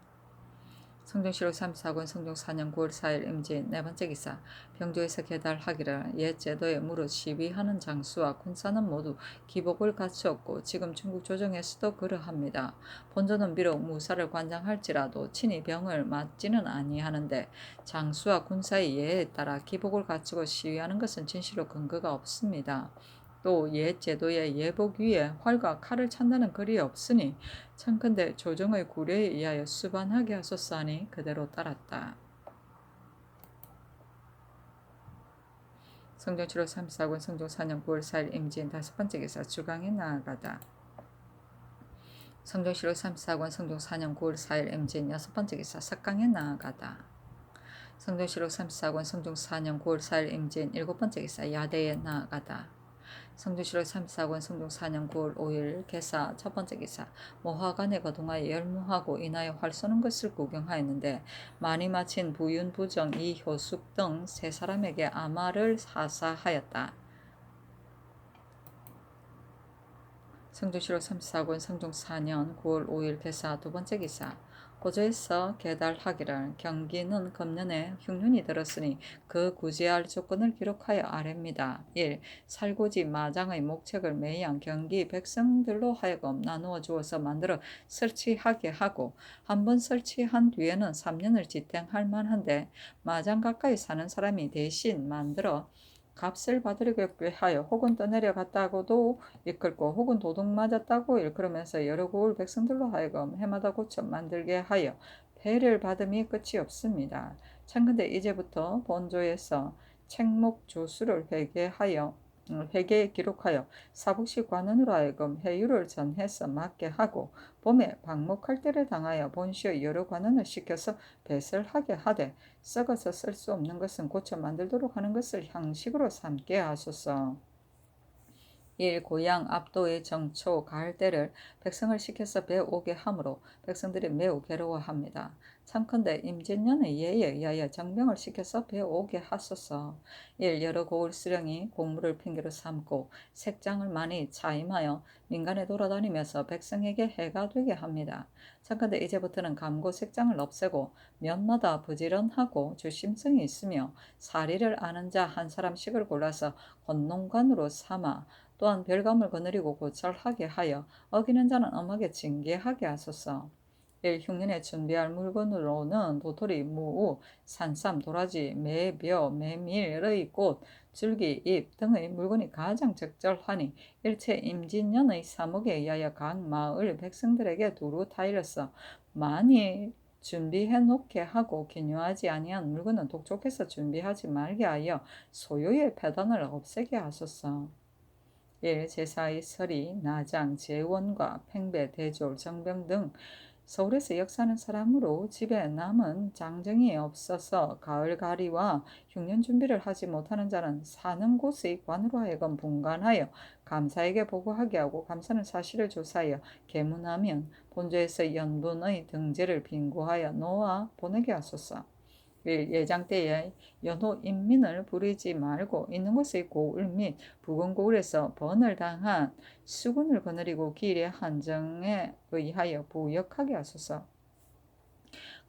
성종시록 34권 성종 4년 9월 4일 임진 네 번째 기사 병조에서 계달하기를 옛 제도에 무릇 시비하는 장수와 군사는 모두 기복을 갖추었고 지금 중국 조정에서도 그러합니다. 본전은 비록 무사를 관장할지라도 친히 병을 맞지는 아니하는데 장수와 군사의 예에 따라 기복을 갖추고 시위하는 것은 진실로 근거가 없습니다. 또 옛 제도의 예복 위에 활과 칼을 찬다는 글이 없으니 청컨대 조정의 구례에 의하여 수반하게 하소서 하니 그대로 따랐다. 성종시록 34권 성종 4년 9월 4일 임진 다섯 번째 기사 주강에 나아가다. 성종시록 34권 성종 4년 9월 4일 임진 여섯 번째 기사 석강에 나아가다. 성종시록 34권 성종 4년 9월 4일 임진 일곱 번째 기사 야대에 나아가다. 성종시록 34권 성종 4년 9월 5일 개사 첫 번째 기사 모화관에 거동하여 열무하고 인하여 활 쏘는 것을 구경하였는데 많이 마친 부윤부정 이효숙 등 세 사람에게 아마를 하사하였다. 성종시록 34권 성종 4년 9월 5일 개사 두 번째 기사 고조에서 계달하기를 경기는 금년에 흉년이 들었으니 그 구제할 조건을 기록하여 아랩니다. 1. 살고지 마장의 목책을 매양 경기 백성들로 하여금 나누어 주어서 만들어 설치하게 하고 한번 설치한 뒤에는 3년을 지탱할 만한데 마장 가까이 사는 사람이 대신 만들어 값을 받으려게 하여 혹은 떠내려 갔다고도 이끌고 혹은 도둑 맞았다고 일컬으면서 여러 고을 백성들로 하여금 해마다 고쳐 만들게 하여 배를 받음이 끝이 없습니다. 참근대 이제부터 본조에서 책목 조수를 회계에 기록하여 사북시 관원으로 하여금 해유를 전해서 맡게 하고 봄에 방목할 때를 당하여 본시의 여러 관원을 시켜서 배설하게 하되 썩어서 쓸 수 없는 것은 고쳐 만들도록 하는 것을 형식으로 삼게 하소서. 1. 고향 압도의 정초 가을 때를 백성을 시켜서 배오게 하므로 백성들이 매우 괴로워합니다. 참컨대 임진년의 예에 의하여 정병을 시켜서 배오게 하소서. 1. 여러 고을 수령이 공무를 핑계로 삼고 색장을 많이 차임하여 민간에 돌아다니면서 백성에게 해가 되게 합니다. 참컨대 이제부터는 감고 색장을 없애고 면마다 부지런하고 조심성이 있으며 사리를 아는 자 한 사람씩을 골라서 건농관으로 삼아 또한 별감을 거느리고 고찰하게 하여 어기는 자는 엄하게 징계하게 하소서. 1. 흉년에 준비할 물건으로는 도토리, 무, 산삼, 도라지, 매, 벼, 메밀의 꽃, 줄기, 잎 등의 물건이 가장 적절하니 일체 임진년의 사목에 의하여 각 마을 백성들에게 두루 타일러서 많이 준비해 놓게 하고 기묘하지 아니한 물건은 독촉해서 준비하지 말게 하여 소요의 폐단을 없애게 하소서. 1. 제사의 서리, 나장, 재원과 팽배, 대졸, 정병 등 서울에서 역사하는 사람으로 집에 남은 장정이 없어서 가을가리와 흉년 준비를 하지 못하는 자는 사는 곳의 관으로 하여금 분간하여 감사에게 보고하게 하고 감사는 사실을 조사하여 계문하면 본조에서 연분의 등재를 빈고하여 놓아 보내게 하소서. 예장 때에 연호 인민을 부리지 말고 있는 곳의 고을 및 부근 고을에서 번을 당한 수군을 거느리고 길의 한정에 의하여 부역하게 하소서.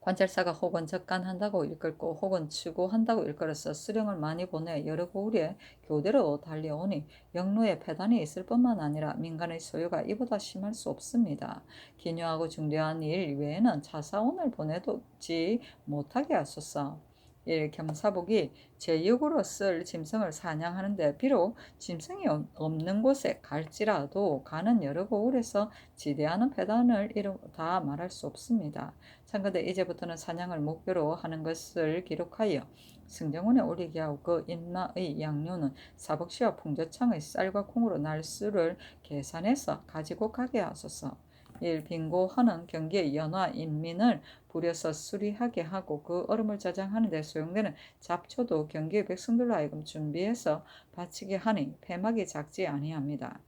관찰사가 혹은 적간한다고 일컬고 혹은 추구한다고 일컬어서 수령을 많이 보내 여러 고을에 교대로 달려오니 영로에 폐단이 있을 뿐만 아니라 민간의 소유가 이보다 심할 수 없습니다. 기묘하고 중대한 일 외에는 자사원을 보내두지 못하게 하소서. 1. 경사복이 제육으로 쓸 짐승을 사냥하는데 비록 짐승이 없는 곳에 갈지라도 가는 여러 고을에서 지대하는 폐단을 다 말할 수 없습니다. 참고대 이제부터는 사냥을 목표로 하는 것을 기록하여 승정원에 올리게 하고 그 인마의 양료는 사복시와 풍조창의 쌀과 콩으로 날수를 계산해서 가지고 가게 하소서. 1. 빙고하는 경기의 연화 인민을 부려서 수리하게 하고 그 얼음을 저장하는 데 소용되는 잡초도 경기의 백성들로 하여금 준비해서 바치게 하니 폐막이 작지 아니합니다.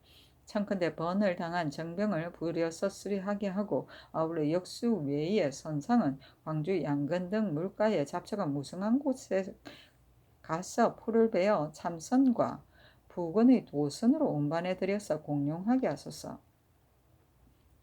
청컨대 번을 당한 정병을 부려서 수리하게 하고 아울러 역수 외의 선상은 광주 양근 등 물가에 잡초가 무성한 곳에 가서 풀을 베어 참선과 부근의 도선으로 운반해 들여서 공용하게 하소서.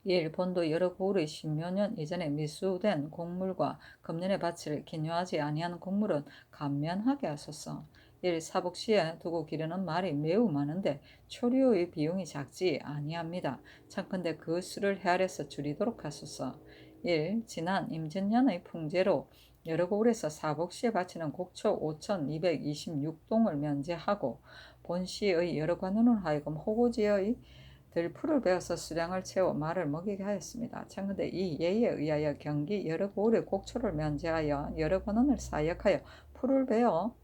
1. 본도 여러 고을의 10여 년 이전에 미수된 곡물과 금년의 밭을 기념하지 아니하는 곡물은 감면하게 하소서. 1. 사복시에 두고 기르는 말이 매우 많은데 초류의 비용이 작지 아니합니다. 참컨대 그 수를 헤아려서 줄이도록 하소서. 1. 지난 임진년의 풍제로 여러 고을에서 사복시에 바치는 곡초 5,226동을 면제하고 본시의 여러 관원으로 하여금 호고지의 들풀을 베어서 수량을 채워 말을 먹이게 하였습니다. 참건대 이 예에 의하여 경기 여러 고을의 곡초를 면제하여 여러 관원을 사역하여 풀을 베어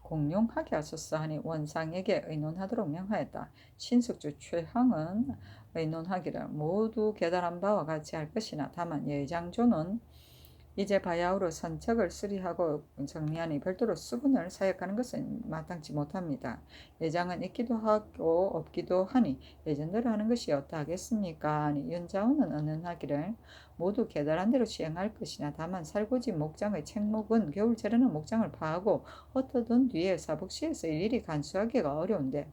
공용하게 하소서 하니 원상에게 의논하도록 명하였다. 신숙주 최항은 의논하기를 모두 계달한 바와 같이 할 것이나 다만 예장조는 이제 바야흐로 선척을 수리하고 정리하니 별도로 수군을 사역하는 것은 마땅치 못합니다. 예장은 있기도 하고 없기도 하니 예전대로 하는 것이 어떠하겠습니까? 아니 윤자원은 언언하기를 모두 계달한 대로 시행할 것이나 다만 살구지 목장의 책목은 겨울 재래는 목장을 파하고 헛떠둔 뒤에 사복시에서 일일이 간수하기가 어려운데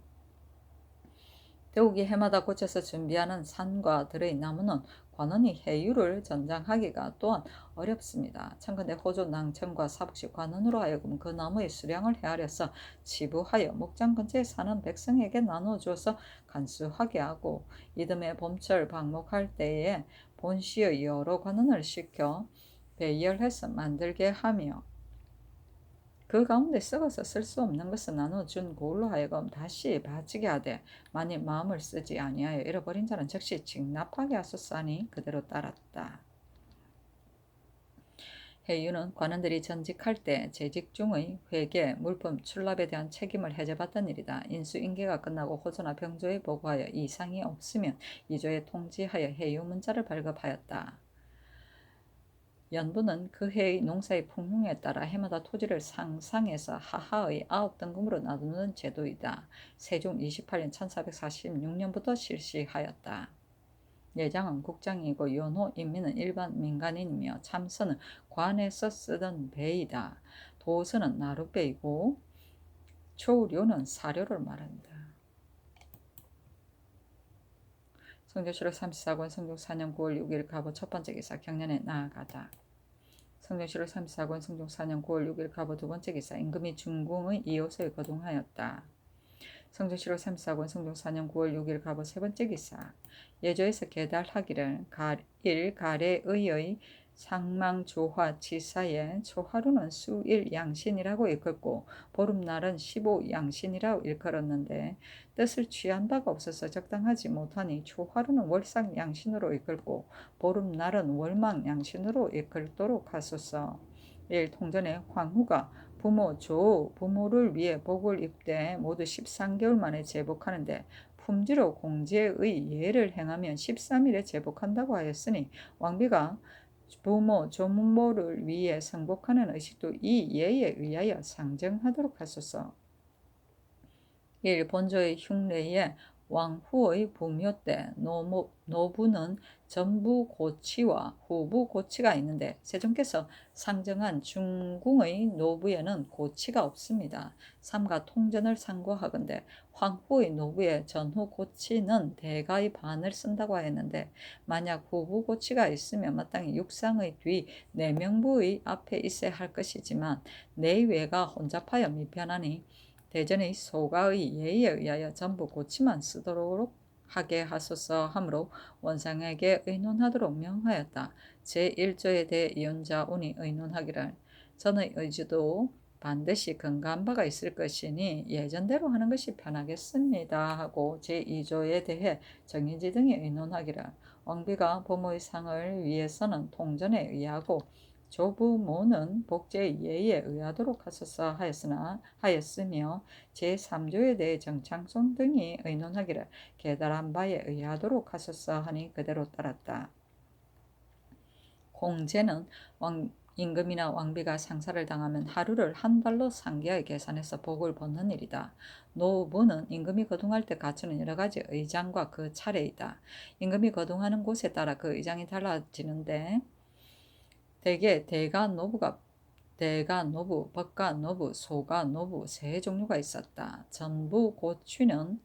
더욱이 해마다 고쳐서 준비하는 산과 들의 나무는 관원이 해유를 전장하기가 또한 어렵습니다. 참건대 호조 낭천과 사복시 관원으로 하여금 그 나무의 수량을 헤아려서 치부하여 목장 근처에 사는 백성에게 나눠줘서 간수하게 하고 이듬해 봄철 방목할 때에 본시의 여러 관원을 시켜 배열해서 만들게 하며 그 가운데 썩어서 쓸 수 없는 것을 나눠준 고울로 하여금 다시 바치게 하되 만일 마음을 쓰지 아니하여 잃어버린 자는 즉시 직납하게 하소서하니 그대로 따랐다. 해유는 관원들이 전직할 때 재직 중의 회계, 물품, 출납에 대한 책임을 해제받던 일이다. 인수인계가 끝나고 호조나 병조에 보고하여 이상이 없으면 이조에 통지하여 해유 문자를 발급하였다. 연부는 그 해의 농사의 풍흉에 따라 해마다 토지를 상상해서 하하의 9등급으로 나누는 제도이다. 세종 28년 1446년부터 실시하였다. 예장은 국장이고 연호 인민은 일반 민간인이며 참선은 관에서 쓰던 배이다. 도서는 나룻배이고 초료는 사료를 말한다. 성조실록 34권 성종 4년 9월 6일 갑오 첫 번째 기사 경년에 나아가다. 성종실록 34권 성종 4년 9월 6일 갑오 두 번째 기사 임금이 중궁의 이호서에 거동하였다. 성종실록 34권 성종 4년 9월 6일 갑오 세 번째 기사 예조에서 계달하기를 1. 가래의의 상망조화 치사에 초하루는 수일 양신이라고 일컫고 보름날은 15양신이라고 일컬었는데 뜻을 취한 바가 없어서 적당하지 못하니 초하루는 월상 양신으로 일컬고 보름날은 월망 양신으로 일컬도록 하소서. 1. 통전에 황후가 부모, 조, 부모를 위해 복을 입되 모두 13개월 만에 제복하는데 품지로 공제의 예를 행하면 13일에 제복한다고 하였으니 왕비가 부모, 조부모를 위해 성복하는 의식도 이 예에 의하여 상정하도록 하소서. 1. 본조의 흉례에 왕후의 부묘 때 노부는 전부 고치와 후부 고치가 있는데 세종께서 상정한 중궁의 노부에는 고치가 없습니다. 삼가 통전을 상고하건대 황후의 노부에 전후 고치는 대가의 반을 쓴다고 하였는데 만약 후부 고치가 있으면 마땅히 육상의 뒤 내명부의 앞에 있어야 할 것이지만 내외가 혼잡하여 미편하니 대전의 소가의 예의에 의하여 전부 고치만 쓰도록 하게 하소서 하므로 원상에게 의논하도록 명하였다. 제1조에 대해 이혼자운이 의논하기를 전의 의지도 반드시 근거한 바가 있을 것이니 예전대로 하는 것이 편하겠습니다 하고 제2조에 대해 정인지 등이 의논하기를 왕비가 부모의 상을 위해서는 통전에 의하고 조부모는 복제의 예의에 의하도록 하소서 하였으며 제3조에 대해 정창손 등이 의논하기를 계달한 바에 의하도록 하소서 하니 그대로 따랐다. 공제는 임금이나 왕비가 상사를 당하면 하루를 한 달로 상기하여 계산해서 복을 벗는 일이다. 노부는 임금이 거동할 때 갖추는 여러 가지 의장과 그 차례이다. 임금이 거동하는 곳에 따라 그 의장이 달라지는데 대개 대가노부, 법가노부, 소가노부 세 종류가 있었다. 전부 고취는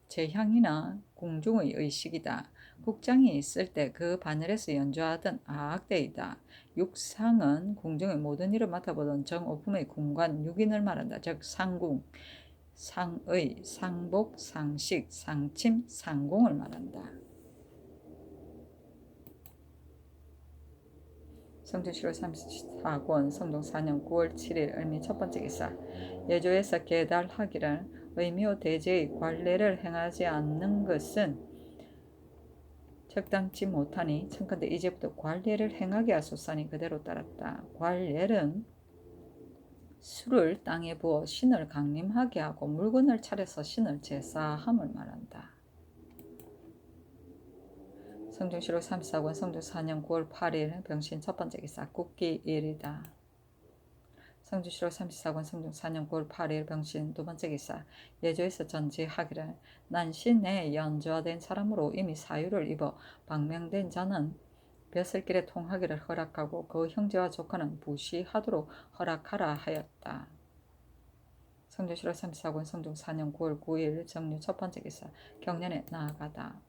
제향이나 궁중의 의식이다. 국장이 있을 때 그 바늘에서 연주하던 아악대이다. 육상은 궁중의 모든 일을 맡아보던 정오품의 군관 6인을 말한다. 즉 상궁, 상의, 상복, 상식, 상침, 상공을 말한다. 성종시로 34권 성종 4년 9월 7일 을미 첫 번째 기사 예조에서 계달하기를 의묘 대제의 관례를 행하지 않는 것은 적당치 못하니 청컨대 이제부터 관례를 행하게 하소서니 그대로 따랐다. 관례는 술을 땅에 부어 신을 강림하게 하고 물건을 차려서 신을 제사함을 말한다. 성종시로 34권 성종 4년 9월 8일 병신 첫 번째 기사 국기일이다. 성종시로 34권 성종 4년 9월 8일 병신 두 번째 기사 예조에서 전지하기를 난신에 연좌된 사람으로 이미 사유를 입어 방명된 자는 벼슬길에 통하기를 허락하고 그 형제와 조카는 부시하도록 허락하라 하였다. 성종시로 34권 성종 4년 9월 9일 정류 첫 번째 기사 경년에 나아가다.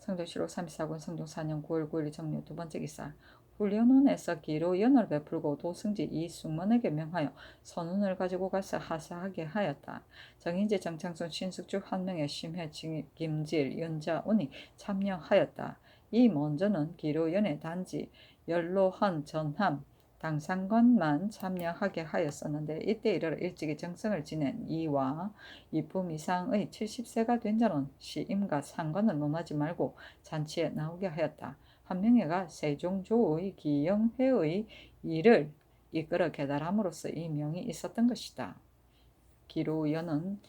성종시로 34권 성종 4년 9월 9일 정류 두 번째 기사 훈련원에서 기로 연을 베풀고 도승지 이숙문에게 명하여 선운을 가지고 가서 하사하게 하였다. 정인지 정창순 신숙주 한 명의 심해 김질 연자운이 참여하였다. 이 먼저는 기로 연의 단지 연로한 전함 당상관만 참여하게 하였었는데 이때 이르러 일찍이 정성을 지낸 이와 이품 이상의 70세가 된 자는 시임과 상관을 논하지 말고 잔치에 나오게 하였다. 한 명회가 세종조의 기영회의 일을 이끌어 계달함으로써 이 명이 있었던 것이다. 기로연은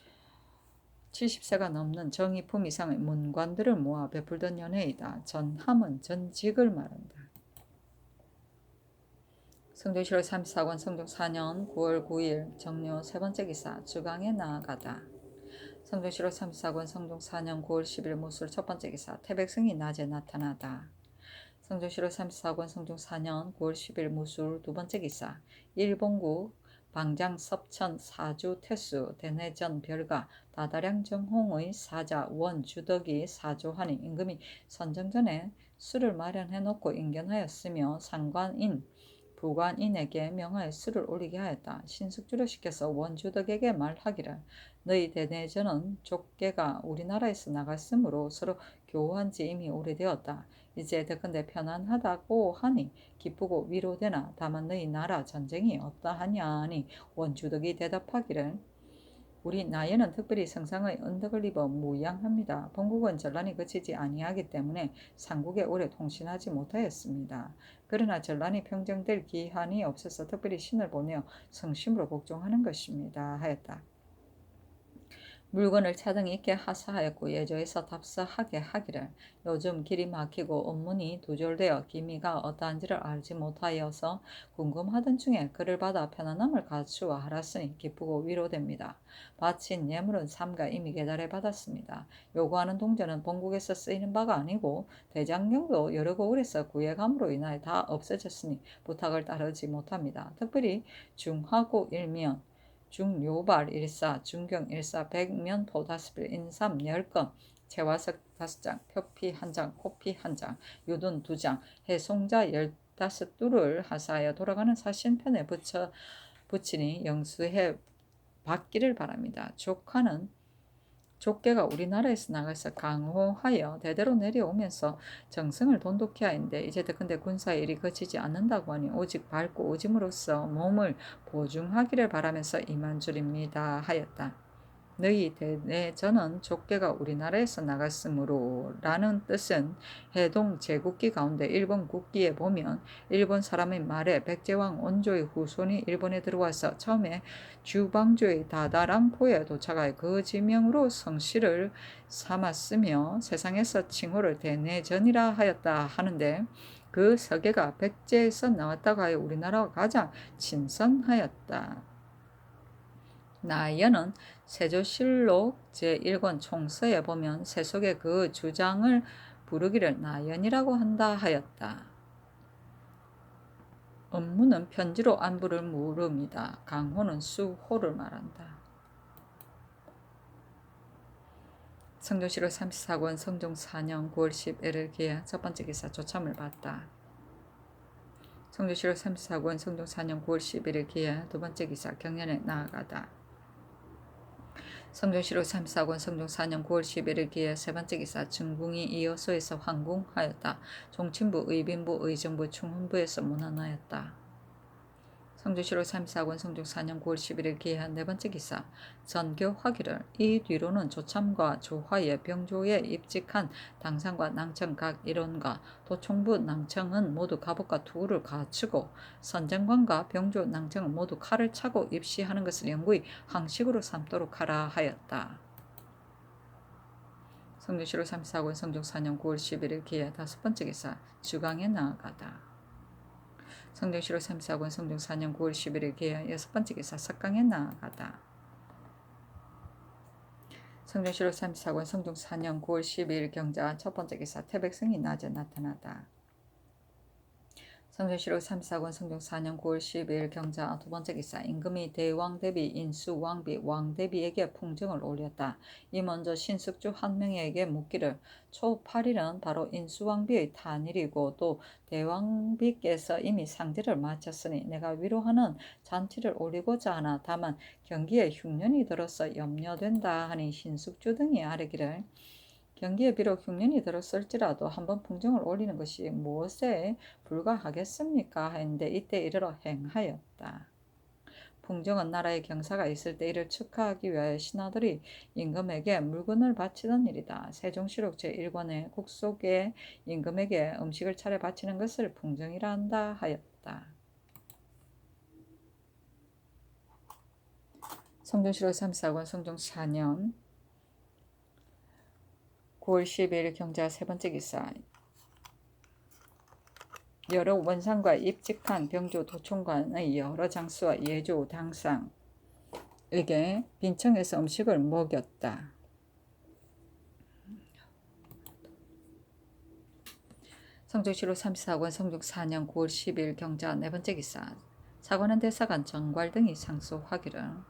70세가 넘는 정의품 이상의 문관들을 모아 베풀던 연회이다. 전함은 전직을 말한다. 성종시로 34권 성종 4년 9월 9일 정료 세 번째 기사 주강에 나아가다. 성종시로 34권 성종 4년 9월 10일 무술 첫 번째 기사 태백승이 낮에 나타나다. 성종시로 34권 성종 4년 9월 10일 무술 두 번째 기사 일본국 방장 섭천 사주 태수 대내전 별가 다다량 정홍의 사자 원 주덕이 사조하니 임금이 선정 전에 술을 마련해 놓고 인견하였으며 상관인 부관인에게 명하여 술을 올리게 하였다. 신숙주를 시켜서 원주덕에게 말하기를 너희 대내전은 족계가 우리나라에서 나갔으므로 서로 교우한 지 이미 오래되었다. 이제 대컨대 편안하다고 하니 기쁘고 위로되나 다만 너희 나라 전쟁이 어떠하냐니 원주덕이 대답하기를 우리 나예는 특별히 성상의 은덕을 입어 무양합니다. 본국은 전란이 그치지 아니하기 때문에 삼국에 오래 통신하지 못하였습니다. 그러나 전란이 평정될 기한이 없어서 특별히 신을 보내어 성심으로 복종하는 것입니다. 하였다. 물건을 차등 있게 하사하였고 예조에서 답사하게 하기를 요즘 길이 막히고 업문이 두절되어 기미가 어떠한지를 알지 못하여서 궁금하던 중에 그를 받아 편안함을 갖추어 하랐으니 기쁘고 위로됩니다. 바친 예물은 삼가 이미 계달해 받았습니다. 요구하는 동전은 본국에서 쓰이는 바가 아니고 대장경도 여러 고을에서 구해감으로 인하여 다 없어졌으니 부탁을 따르지 못합니다. 특별히 중하고 일면 중요발 1사, 중경 1사, 백면포 5빌, 인삼 10건, 채화석 5장, 표피 1장, 코피 1장, 유돈 2장, 해송자 15뚜를 하사하여 돌아가는 사신편에 붙이니 영수해 받기를 바랍니다. 족계가 우리나라에서 나가서 강호하여 대대로 내려오면서 정성을 돈독히 하였는데 이제 근데 군사의 일이 거치지 않는다고 하니 오직 밝고 오짐으로써 몸을 보증하기를 바라면서 임한 줄입니다 하였다. 너희 대내 저는 족계가 우리나라에서 나갔으므로 라는 뜻은 해동 제국기 가운데 일본 국기에 보면 일본 사람의 말에 백제왕 원조의 후손이 일본에 들어와서 처음에 주방조의 다다랑포에 도착하여 그 지명으로 성씨를 삼았으며 세상에서 칭호를 대내전이라 하였다 하는데 그 서계가 백제에서 나왔다고 하여 우리나라와 가장 친선하였다. 나연은 세조실록 제1권 총서에 보면 세속의 그 주장을 부르기를 나연이라고 한다 하였다. 업무는 편지로 안부를 물음이다. 강호는 수호를 말한다. 성종실록 34권 성종 4년 9월 10일을 기해 첫 번째 기사 조참을 받다. 성종실록 34권 성종 4년 9월 10일을 기해 두 번째 기사 경연에 나아가다. 성종실록 34권 성종 4년 9월 10일을 기해 세 번째 기사 증궁이 이어소에서 황궁하였다. 종친부, 의빈부, 의정부, 충훈부에서 문안하였다. 성종실록 34권 성종 4년 9월 11일 기해한 네 번째 기사 전교하기를 이 뒤로는 조참과 조화의 병조에 입직한 당상과 낭청 각 일원과 도총부 낭청은 모두 갑옷과 투구를 갖추고 선정관과 병조 낭청은 모두 칼을 차고 입시하는 것을 영구히 항식으로 삼도록 하라 하였다. 성종실록 34권 성종 4년 9월 11일 기해 다섯 번째 기사 주강에 나아가다. 성종실록 34권 성종 4년 9월 11일 기해 여섯 번째 기사 석강에 나아가다. 성종실록 34권 성종 4년 9월 12일 경자 첫 번째 기사 태백성이 낮에 나타나다. 성종실록 34권 성종 4년 9월 12일 경자 두 번째 기사 임금이 대왕 대비 인수 왕비 왕 대비에게 풍정을 올렸다. 이 먼저 신숙주 한 명에게 묻기를 초 8일은 바로 인수 왕비의 탄일이고 또 대왕비께서 이미 상제를 마쳤으니 내가 위로하는 잔치를 올리고자 하나 다만 경기에 흉년이 들어서 염려된다 하니 신숙주 등이 아뢰기를 경기에 비록 흉년이 들었을지라도 한번 풍정을 올리는 것이 무엇에 불과하겠습니까? 했는데 이때 이르러 행하였다. 풍정은 나라의 경사가 있을 때 이를 축하하기 위하여 신하들이 임금에게 물건을 바치던 일이다. 세종실록 제1권에 국속에 임금에게 음식을 차려 바치는 것을 풍정이라 한다 하였다. 성종실록 34권 성종 4년 9월 12일 경자 세 번째 기사 여러 원상과 입직한 병조 도총관의 여러 장수와 예조 당상에게 빈청에서 음식을 먹였다. 성종실록 34권 성종 4년 9월 10일 경자 네 번째 기사 사관원 대사관 정괄 등이 상소하기를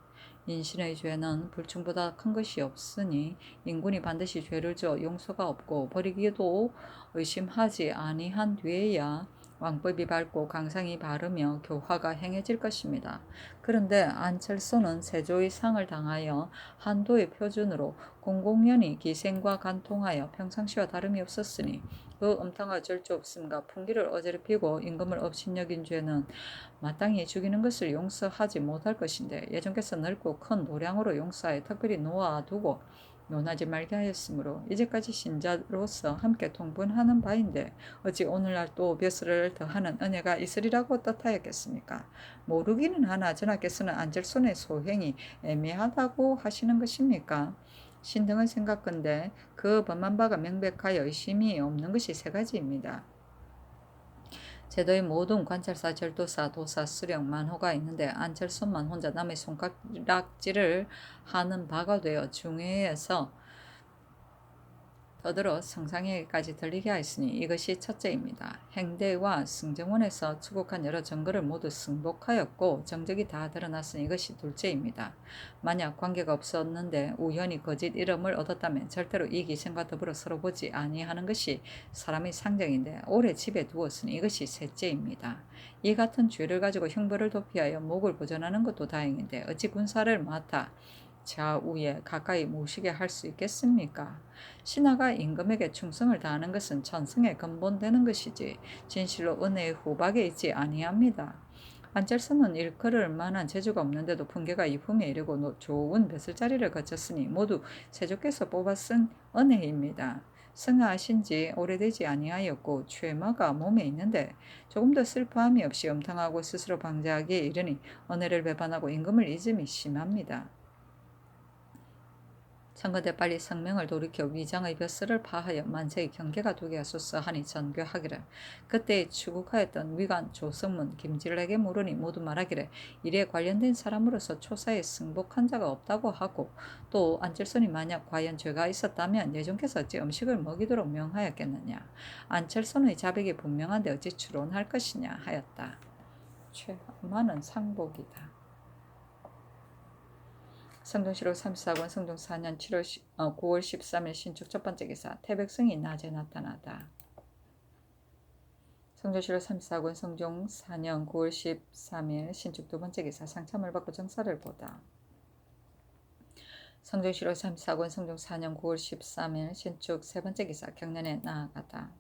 인신의 죄는 불충보다 큰 것이 없으니 인군이 반드시 죄를 지어 용서가 없고 버리기도 의심하지 아니한 뒤에야 왕법이 밝고 강상이 바르며 교화가 행해질 것입니다. 그런데 안철소는 세조의 상을 당하여 한도의 표준으로 공공연히 기생과 간통하여 평상시와 다름이 없었으니 그 음탕과 어쩔 수 없음과 풍기를 어지럽히고 임금을 업신여긴 죄는 마땅히 죽이는 것을 용서하지 못할 것인데 예전께서 넓고 큰 노량으로 용서하여 특별히 놓아두고 논하지 말게 하였으므로 이제까지 신자로서 함께 통분하는 바인데 어찌 오늘날 또 벼슬을 더하는 은혜가 있으리라고 뜻하였겠습니까? 모르기는 하나 전하께서는 안젤손의 소행이 애매하다고 하시는 것입니까? 신등은 생각건대 그 범한 바가 명백하여 의심이 없는 것이 세 가지입니다. 제도의 모든 관찰사, 절도사, 도사, 수령, 만호가 있는데 안철손만 혼자 남의 손가락질을 하는 바가 되어 중회에서 더들어 성상에게까지 들리게 하였으니 이것이 첫째입니다. 행대와 승정원에서 추국한 여러 증거를 모두 승복하였고 정적이 다 드러났으니 이것이 둘째입니다. 만약 관계가 없었는데 우연히 거짓 이름을 얻었다면 절대로 이 기생과 더불어 서로 보지 아니하는 것이 사람의 상정인데 오래 집에 두었으니 이것이 셋째입니다. 이 같은 죄를 가지고 형벌을 도피하여 목을 보전하는 것도 다행인데 어찌 군사를 맡아 좌우에 가까이 모시게 할 수 있겠습니까? 신하가 임금에게 충성을 다하는 것은 천성의 근본되는 것이지 진실로 은혜의 후박에 있지 아니합니다. 안철선은 일컬을 만한 재주가 없는데도 품계가 이품에 이르고 좋은 벼슬자리를 거쳤으니 모두 세조께서 뽑아 쓴 은혜입니다. 승하하신 지 오래되지 아니하였고 최마가 몸에 있는데 조금 더 슬퍼함이 없이 음탕하고 스스로 방자하기에 이르니 은혜를 배반하고 임금을 잊음이 심합니다. 청건대 빨리 성명을 돌이켜 위장의 벼슬을 파하여 만세의 경계가 되게 하소서 하니 전교하기를 그때 추국하였던 위관 조성문 김질에게 물으니 모두 말하기를 이에 관련된 사람으로서 초사에 승복한 자가 없다고 하고 또 안철선이 만약 과연 죄가 있었다면 예종께서 어찌 음식을 먹이도록 명하였겠느냐. 안철선의 자백이 분명한데 어찌 추론할 것이냐 하였다. 최만은 상복이다. 성동시록 34권 성동 4년 9월 13일 신축 첫 번째 기사 태백성이 낮에 나타나다. 성동시록 34권 성종 4년 9월 13일 신축 두 번째 기사 상참을 받고 정사를 보다. 성종시록 34권 성종 4년 9월 13일 신축 세 번째 기사 경련에 나아가다.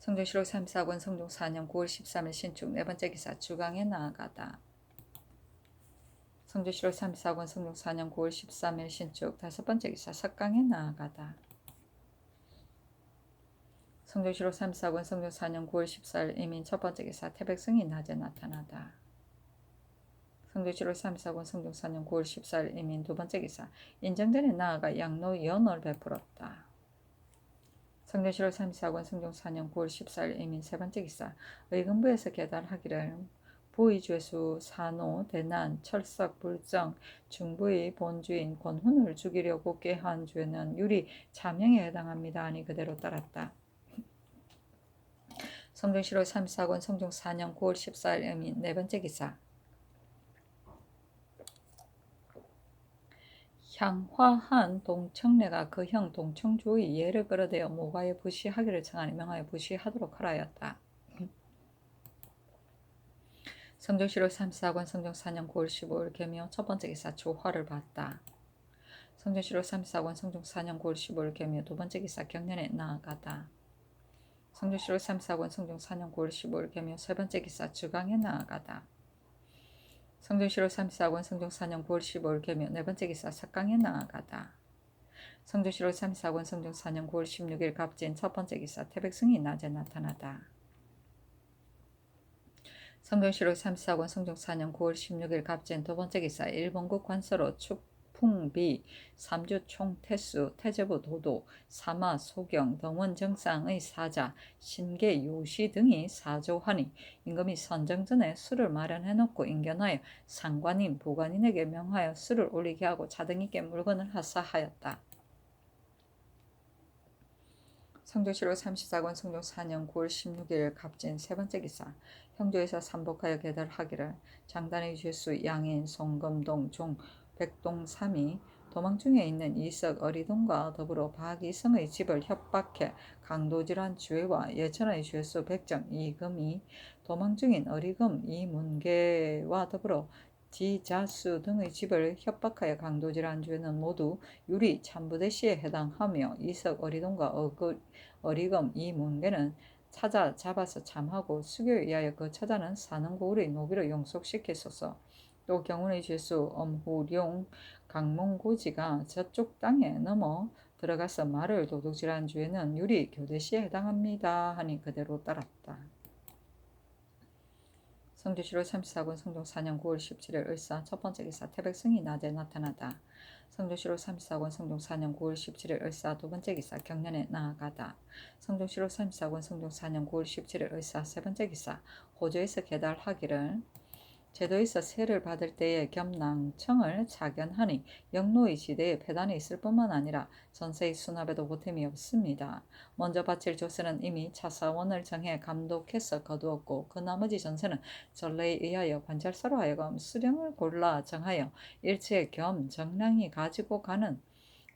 성종시록 34권 성종 4년 9월 13일 신축 네 번째 기사 주강에 나아가다. 성조시록 34권 성종 4년 9월 13일 신축 다섯 번째 기사 석강에 나아가다. 성조시록 34권 성종 4년 9월 14일 이민 첫 번째 기사 태백성이 낮에 나타나다. 성조시록 34권 성종 4년 9월 14일 이민 두 번째 기사 인정전에 나아가 양로 연을 베풀었다. 성조시록 34권 성종 4년 9월 14일 이민 세 번째 기사 의금부에서 계달하기를 부의죄수, 산호, 대난, 철석, 불정, 중부의 본주인 권훈을 죽이려고 꾀한 죄는 유리 자명에 해당합니다 하니 그대로 따랐다. 성종시록 34권 성종 4년 9월 14일 의민 네 번째 기사 향화한 동청래가 그 형 동청주의 예를 끌어대어 모가에 부시하기를 청하니 명하여 부시하도록 하라였다. 성종시록 34권 성종 4년 9월 15일 개묘 첫 번째 기사 조화를 봤다. 성종시록 34권 성종 4년 9월 15일 개묘 두 번째 기사 경련에 나아가다. 성종시록 34권 성종 4년 9월 15일 개묘 세 번째 기사 주강에 나아가다. 성종시록 34권 성종 4년 9월 15일 개묘 네 번째 기사 석강에 나아가다. 성종시록 34권 성종 4년 9월 16일 갑진 첫 번째 기사 태백성이 낮에 나타나다. 성종시록 34권 성종 4년 9월 16일 갑진 두 번째 기사 일본국 관서로 축풍비 삼주 총태수 태제부 도도 사마 소경 덩원 정상의 사자 신계 요시 등이 사조하니 임금이 선정 전에 술을 마련해놓고 인견하여 상관인 보관인에게 명하여 술을 올리게 하고 차등있게 물건을 하사하였다. 성조시록 34권 성종 4년 9월 16일 갑진 세 번째 기사 형조에서 삼복하여 계달하기를 장단의 죄수 양인 송금동 종 백동 3이 도망 중에 있는 이석 어리동과 더불어 박이성의 집을 협박해 강도질한 죄와 예천의 죄수 백정 이금이 도망 중인 어리금 이문계와 더불어 지자수 등의 집을 협박하여 강도질한 죄는 모두 유리 참부대시에 해당하며 이석 어리동과 어리금 이문계는 찾아 잡아서 참하고 수교에 의하여 그 처자는 사는 고을의 노비로 용속시키소서. 또 경운의 죄수 엄후룡 강몽고지가 저쪽 땅에 넘어 들어가서 말을 도둑질한 죄는 유리 교대시에 해당합니다 하니 그대로 따랐다. 성주시로 34군 성종 4년 9월 17일 을사 첫 번째 기사 태백승이 낮에 나타나다. 성주시로 34군 성종 4년 9월 17일 을사 두 번째 기사 경련에 나아가다. 성주시로 34군 성종 4년 9월 17일 을사 세 번째 기사 호주에서 계달하기를 제도에서 세를 받을 때에 겸낭청을 작연하니 영노의 시대에 폐단이 있을 뿐만 아니라 전세의 수납에도 보탬이 없습니다. 먼저 바칠 조세는 이미 차사원을 정해 감독해서 거두었고 그 나머지 전세는 전례에 의하여 관찰사로 하여금 수령을 골라 정하여 일체 겸 정량이 가지고 가는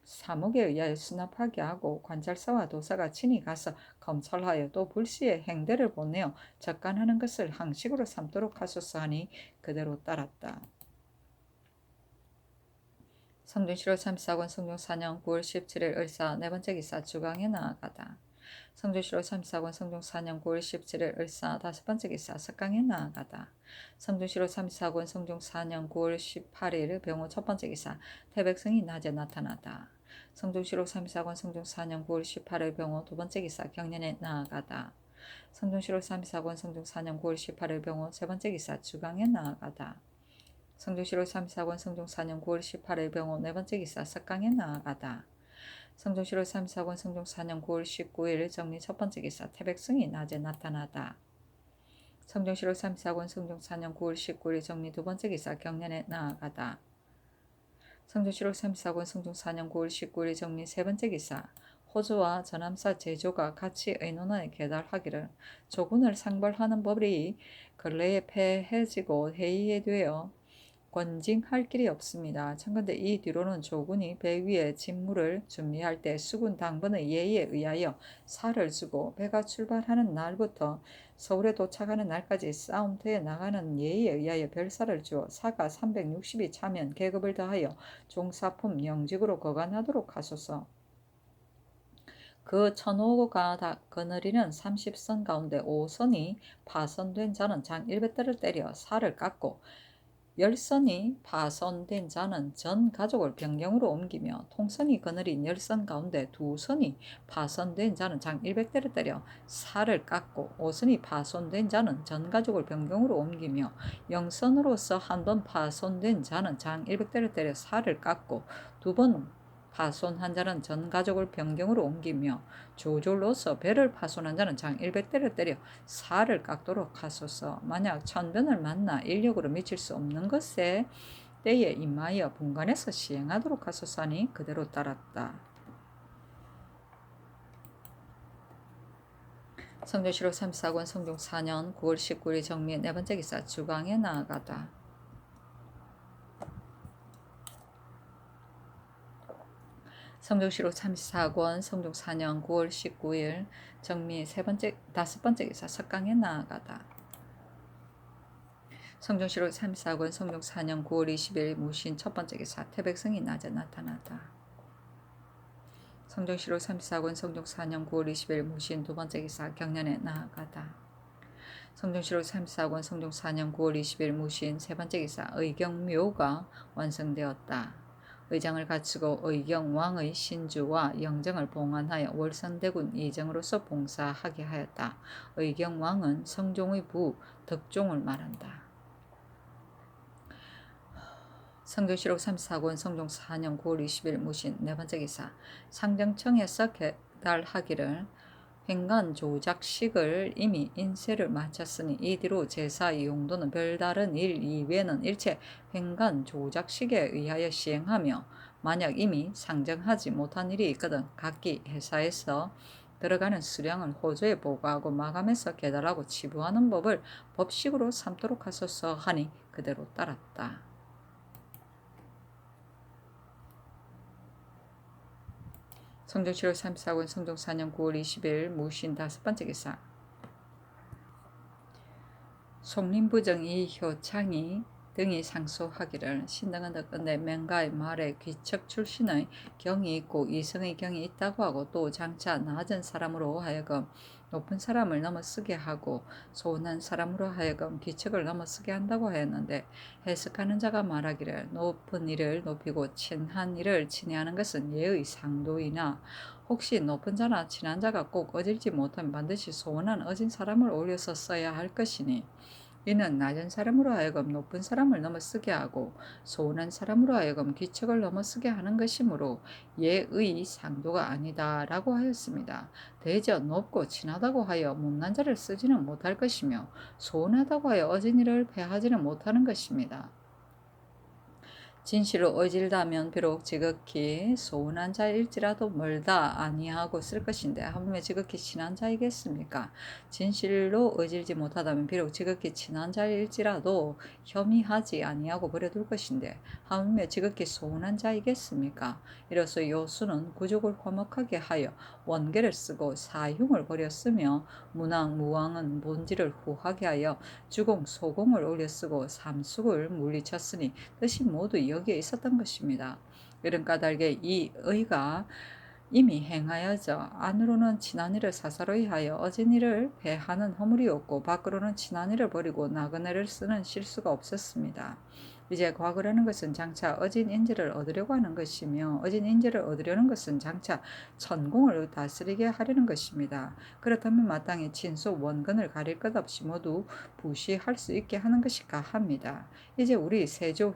사목에 의하여 수납하게 하고 관찰사와 도사가 친히 가서 검찰하여 또 불시에 행대를 보내어 적간하는 것을 항식으로 삼도록 하소서 하니 그대로 따랐다. 성준시로 34권 성종 4년 9월 17일 을사 네 번째 기사 주강에 나아가다. 성주시로 34권 성종 4년 9월 17일 을사 다섯 번째 기사 석강에 나아가다. 성주시로 34권 성종 4년 9월 18일 병호 첫 번째 기사 태백성이 낮에 나타나다. 성주시로 34권 성종 4년 9월 18일 병호 두 번째 기사 경련에 나아가다. 성주시로 34권 성종 4년 9월 18일 병호 세 번째 기사 주강에 나아가다. 성주시로 34권 성종 4년 9월 18일 병호 네 번째 기사 석강에 나아가다. 성주시로 34권 성종 4년 9월 19일 정리 첫 번째 기사 태백승이 낮에 나타나다. 성주시로 34권 성종 4년 9월 19일 정리 두 번째 기사 경련에 나아가다. 성주시로 34권 성종 4년 9월 19일 정리 세 번째 기사 호주와 전함사 제조가 같이 의논하에 계달하기를 조군을 상벌하는 법이 근래에 폐해지고 해이에 되어 권징할 길이 없습니다. 청건대 이 뒤로는 조군이 배 위에 진물을 준비할 때 수군 당번의 예의에 의하여 사를 주고 배가 출발하는 날부터 서울에 도착하는 날까지 싸움터에 나가는 예의에 의하여 별사를 주어 사가 360이 차면 계급을 더하여 종사품 영직으로 거간하도록 하소서. 그 천호가 거느리는 30선 가운데 5선이 파선된 자는 장 100대를 때려 살을 깎고 10선이 파손된 자는 전 가족을 변경으로 옮기며 통선이 거느린 10선 가운데 2선이 파손된 자는 장 100대를 때려 살을 깎고 5선이 파손된 자는 전 가족을 변경으로 옮기며 0선으로서 한 번 파손된 자는 장 100대를 때려 살을 깎고 2번 파손한 자는 전 가족을 변경으로 옮기며 조졸로서 배를 파손한 자는 장 100대를 때려 살을 깎도록 하소서. 만약 천변을 만나 인력으로 미칠 수 없는 것에 때에 임하여 분간해서 시행하도록 하소서 하니 그대로 따랐다. 성주시로 34권 성종 4년 9월 19일 정미 네 번째 기사 주강에 나아가다. 성종시로 34권 성종 4년 9월 19일 정미 다섯 번째 기사 석강에 나아가다. 성종시로 34권 성종 4년 9월 20일 무신 첫 번째 기사 태백성이 낮에 나타나다. 성종시로 34권 성종 4년 9월 20일 무신 두 번째 기사 경련에 나아가다. 성종시로 34권 성종 4년 9월 20일 무신 세 번째 기사 의경묘가 완성되었다. 의장을 갖추고 의경왕의 신주와 영정을 봉안하여 월선대군 이정으로서 봉사하게 하였다. 의경왕은 성종의 부 덕종을 말한다. 성주시록 34권 성종 4년 9월 20일 무신 네 번째 기사 상정청에서 계달하기를 횡간 조작식을 이미 인쇄를 마쳤으니 이 뒤로 제사 용도는 별다른 일 이외에는 일체 횡간 조작식에 의하여 시행하며 만약 이미 상정하지 못한 일이 있거든 각기 회사에서 들어가는 수량을 호조에 보고하고 마감해서 계달하고 치부하는 법을 법식으로 삼도록 하소서 하니 그대로 따랐다. 성종시로 34권 성종 4년 9월 20일 무신 다섯 번째 기사 송림부정 이효창이 등이 상소하기를 신등은 듣건대 맹가의 말에 귀척 출신의 경이 있고 이성의 경이 있다고 하고 또 장차 낮은 사람으로 하여금 높은 사람을 넘어서게 하고 소원한 사람으로 하여금 귀척을 넘어서게 한다고 하였는데 해석하는 자가 말하기를 높은 이를 높이고 친한 이를 친애하는 것은 예의 상도이나 혹시 높은 자나 친한 자가 꼭 어질지 못하면 반드시 소원한 어진 사람을 올려서 써야 할 것이니 이는 낮은 사람으로 하여금 높은 사람을 넘어서게 하고 소원한 사람으로 하여금 귀척을 넘어서게 하는 것이므로 예의 상도가 아니다라고 하였습니다. 대저 높고 친하다고 하여 못난 자를 쓰지는 못할 것이며 소원하다고 하여 어진이를 패하지는 못하는 것입니다. 진실로 어질다면 비록 지극히 소원한 자일지라도 멀다 아니하고 쓸 것인데 하물며 지극히 친한 자이겠습니까? 진실로 어질지 못하다면 비록 지극히 친한 자일지라도 혐의하지 아니하고 버려둘 것인데 하물며 지극히 소원한 자이겠습니까? 이로써 요수는 구족을 화목하게 하여 원계를 쓰고 사흉을 버렸으며 문왕 무왕은 본질을 후하게 하여 주공 소공을 올려 쓰고 삼숙을 물리쳤으니 뜻이 모두 여기에 있었던 것입니다. 이런 까닭에 이 의가 이미 행하여져 안으로는 친한 이를 사사로이 하여 어진 이를 패하는 허물이 없고 밖으로는 친한 이를 버리고 나그네를 쓰는 실수가 없었습니다. 이제 과거라는 것은 장차 어진 인재를 얻으려고 하는 것이며 어진 인재를 얻으려는 것은 장차 천공을 다스리게 하려는 것입니다. 그렇다면 마땅히 친소 원근을 가릴 것 없이 모두 부시할 수 있게 하는 것이 가합니다. 이제 우리 세조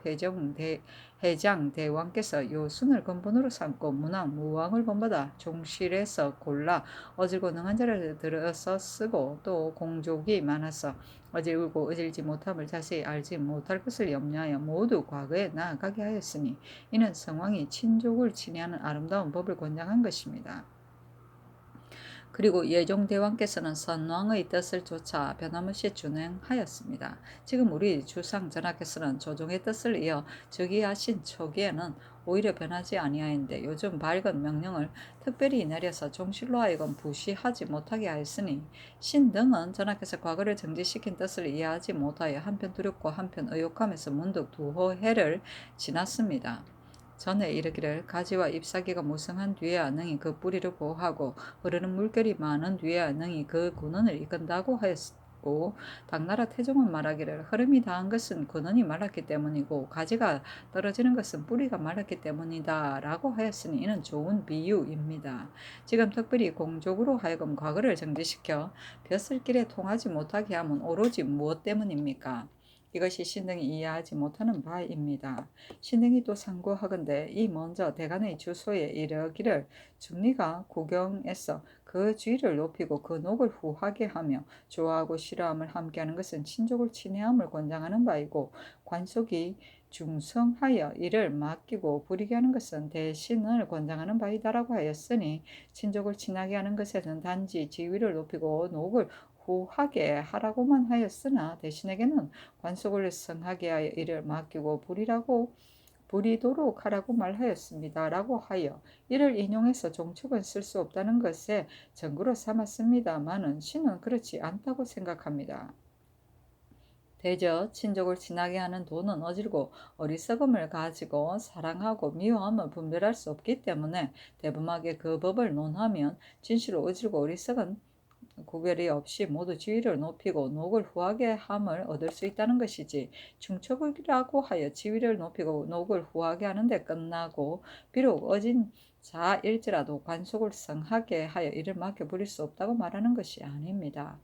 해장 대왕께서 요순을 근본으로 삼고 문왕 무왕을 본받아 종실에서 골라 어질고 능한 자를 들어서 쓰고 또 공족이 많아서 어질고 어질지 못함을 자세히 알지 못할 것을 염려하여 모두 과거에 나아가게 하였으니 이는 성왕이 친족을 친애하는 아름다운 법을 권장한 것입니다. 그리고 예종대왕께서는 선왕의 뜻을 조차 변함없이 준행하였습니다. 지금 우리 주상 전하께서는 조종의 뜻을 이어 즉위하신 초기에는 오히려 변하지 아니하였는데 요즘 밝은 명령을 특별히 내려서 종실로 하여금 부시하지 못하게 하였으니 신등은 전하께서 과거를 정지시킨 뜻을 이해하지 못하여 한편 두렵고 한편 의욕하면서 문득 두 해를 지났습니다. 전에 이르기를 가지와 잎사귀가 무성한 뒤에야 능히 그 뿌리를 보호하고 흐르는 물결이 많은 뒤에야 능히 그 군원을 이끈다고 하였고 당나라 태종은 말하기를 흐름이 다한 것은 군원이 말랐기 때문이고 가지가 떨어지는 것은 뿌리가 말랐기 때문이다 라고 하였으니 이는 좋은 비유입니다. 지금 특별히 공족으로 하여금 과거를 정지시켜 벼슬길에 통하지 못하게 하면 오로지 무엇 때문입니까? 이것이 신등이 이해하지 못하는 바입니다. 신등이 또 상고하건대 이 먼저 대간의 주소에 이르기를 중리가 구경에서 그 주의를 높이고 그 녹을 후하게 하며 좋아하고 싫어함을 함께하는 것은 친족을 친애함을 권장하는 바이고 관속이 중성하여 이를 맡기고 부리게 하는 것은 대신을 권장하는 바이다라고 하였으니 친족을 친하게 하는 것에는 단지 지위를 높이고 녹을 후하게 하라고만 하였으나 대신에게는 관속을 성하게 하여 이를 맡기고 부리도록 하라고 말하였습니다. 라고 하여 이를 인용해서 종축은 쓸 수 없다는 것에 증거로 삼았습니다마는 신은 그렇지 않다고 생각합니다. 대저 친족을 친하게 하는 도는 어질고 어리석음을 가지고 사랑하고 미워함을 분별할 수 없기 때문에 대범하게 그 법을 논하면 진실로 어질고 어리석은 구별이 없이 모두 지위를 높이고 녹을 후하게 함을 얻을 수 있다는 것이지 중척이라고 하여 지위를 높이고 녹을 후하게 하는데 끝나고 비록 어진 자일지라도 관속을 성하게 하여 이를 맡겨 부릴 수 없다고 말하는 것이 아닙니다.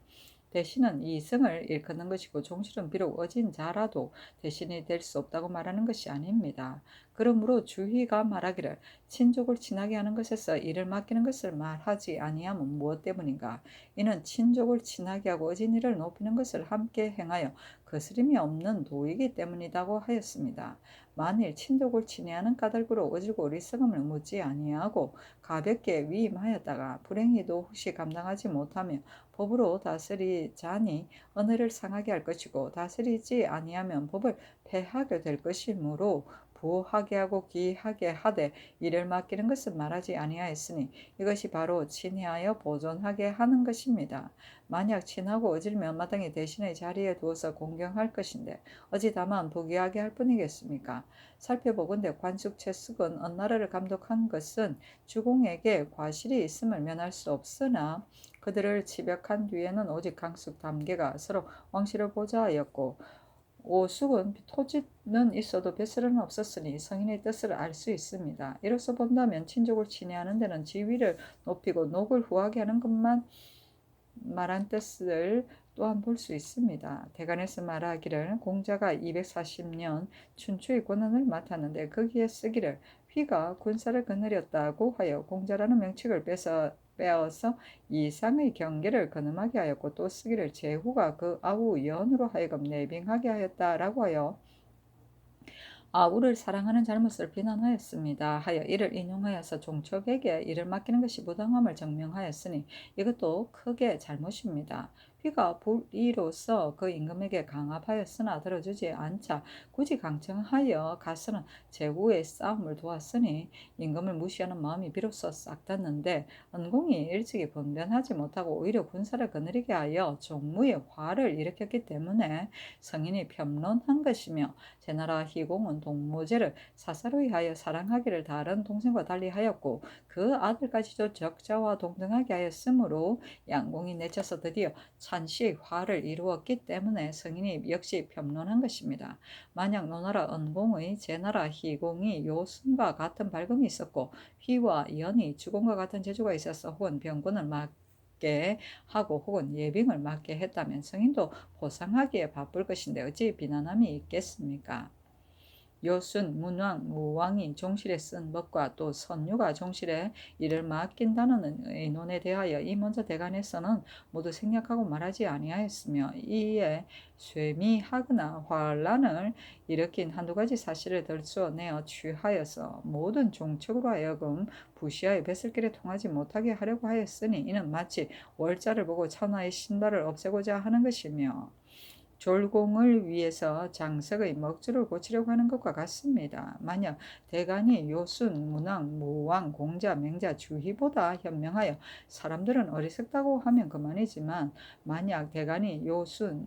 대신은 이성을 일컫는 것이고 종실은 비록 어진 자라도 대신이 될 수 없다고 말하는 것이 아닙니다. 그러므로 주희가 말하기를 친족을 친하게 하는 것에서 이를 맡기는 것을 말하지 아니하면 무엇 때문인가? 이는 친족을 친하게 하고 어진 이를 높이는 것을 함께 행하여 거스림이 없는 도이기 때문이라고 하였습니다. 만일 친족을 친애하는 까닭으로 어질고 어리석음을 묻지 아니하고 가볍게 위임하였다가 불행히도 혹시 감당하지 못하며 법으로 다스리자니 언어를 상하게 할 것이고 다스리지 아니하면 법을 폐하게 될 것이므로 부하게 하고 귀하게 하되 이를 맡기는 것은 말하지 아니하였으니 이것이 바로 친히하여 보존하게 하는 것입니다. 만약 친하고 어질면 마땅히 대신의 자리에 두어서 공경할 것인데 어찌 다만 부귀하게 할 뿐이겠습니까? 살펴보건대 관숙 채숙은 언나라를 감독한 것은 주공에게 과실이 있음을 면할 수 없으나 그들을 지벽한 뒤에는 오직 강숙 담계가 서로 왕실을 보좌하였고 오숙은 토지는 있어도 벼슬은 없었으니 성인의 뜻을 알 수 있습니다. 이로써 본다면 친족을 친애하는 데는 지위를 높이고 녹을 후하게 하는 것만 말한 뜻을 또한 볼 수 있습니다. 대간에서 말하기를 공자가 240년 춘추의 권한을 맡았는데 거기에 쓰기를 휘가 군사를 거느렸다고 하여 공자라는 명칭을 빼어서 이상의 경계를 거늠하게 하였고 또 쓰기를 제후가 그 아우 연으로 하여금 내빙하게 하였다라고 하여 아우를 사랑하는 잘못을 비난하였습니다. 하여 이를 인용하여서 종척에게 이를 맡기는 것이 부당함을 증명하였으니 이것도 크게 잘못입니다. 휘가 불의로서 그 임금에게 강압하였으나 들어주지 않자 굳이 강청하여 가서는 제후의 싸움을 도왔으니 임금을 무시하는 마음이 비로소 싹 탔는데 은공이 일찍이 분변하지 못하고 오히려 군사를 거느리게 하여 종무에 화를 일으켰기 때문에 성인이 변론한 것이며 제나라 희공은 동무제를 사사로이 하여 사랑하기를 다른 동생과 달리 하였고 그 아들까지도 적자와 동등하게 하였으므로 양공이 내쳐서 드디어 찬시 화를 이루었기 때문에 성인이 역시 변론한 것입니다. 만약 노나라 은공의 제나라 희공이 요순과 같은 밝음이 있었고 휘와 연이 주공과 같은 재주가 있어서 혹은 병군을 맡게 하고 혹은 예빙을 맡게 했다면 성인도 보상하기에 바쁠 것인데 어찌 비난함이 있겠습니까? 요순, 문왕, 무왕이 종실에 쓴 법과 또 선유가 종실에 이를 맡긴다는 의논에 대하여 이 먼저 대간에서는 모두 생략하고 말하지 아니하였으며 이에 쇠미하거나 환란을 일으킨 한두 가지 사실을 들추어내어 취하여서 모든 종척으로 하여금 부시하여 뱃슬길에 통하지 못하게 하려고 하였으니 이는 마치 월자를 보고 천하의 신발을 없애고자 하는 것이며 졸공을 위해서 장석의 먹줄을 고치려고 하는 것과 같습니다. 만약 대간이 요순, 문왕, 무왕, 공자, 맹자, 주희보다 현명하여 사람들은 어리석다고 하면 그만이지만 만약 대간이 요순,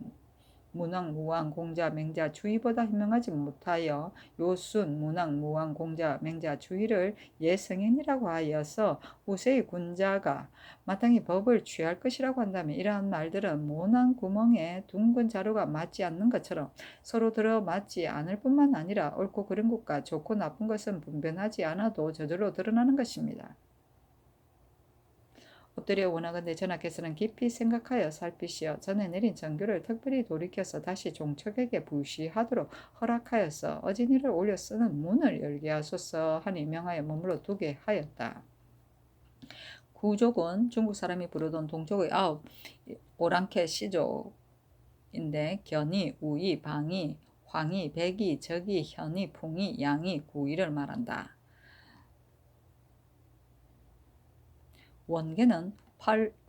문왕, 무왕, 공자, 맹자, 주의보다 현명하지 못하여 요순, 문왕, 무왕, 공자, 맹자, 주의를 예성인이라고 하여서 후세의 군자가 마땅히 법을 취할 것이라고 한다면 이러한 말들은 모난 구멍에 둥근 자루가 맞지 않는 것처럼 서로 들어맞지 않을 뿐만 아니라 옳고 그른 것과 좋고 나쁜 것은 분별하지 않아도 저절로 드러나는 것입니다. 엎드려 원하건대 전하께서는 깊이 생각하여 살피시어 전에 내린 정교를 특별히 돌이켜서 다시 종척에게 부시하도록 허락하여서 어진이를 올려 쓰는 문을 열게 하소서 하니 명하여 머물러 두게 하였다. 구족은 중국 사람이 부르던 동족의 9 오랑캐 씨족인데 견이, 우이, 방이, 황이, 백이, 적이, 현이, 풍이, 양이, 구이를 말한다. 원계는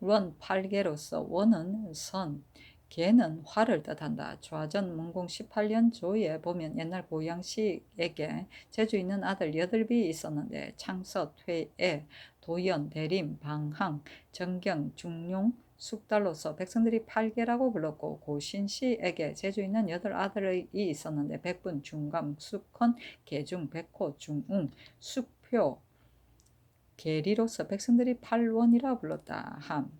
원 8개로서 원은 선, 계는 화를 뜻한다. 좌전 문공 18년 조에 보면 옛날 고양시에게 재주 있는 아들 8이 있었는데 창서, 퇴애, 도연, 대림, 방항, 정경, 중용, 숙달로서 백성들이 8개라고 불렀고 고신씨에게 재주 있는 8아들이 있었는데 백분, 중감, 숙헌, 계중, 백호, 중웅, 숙표, 계리로서 백성들이 팔원이라 불렀다 함.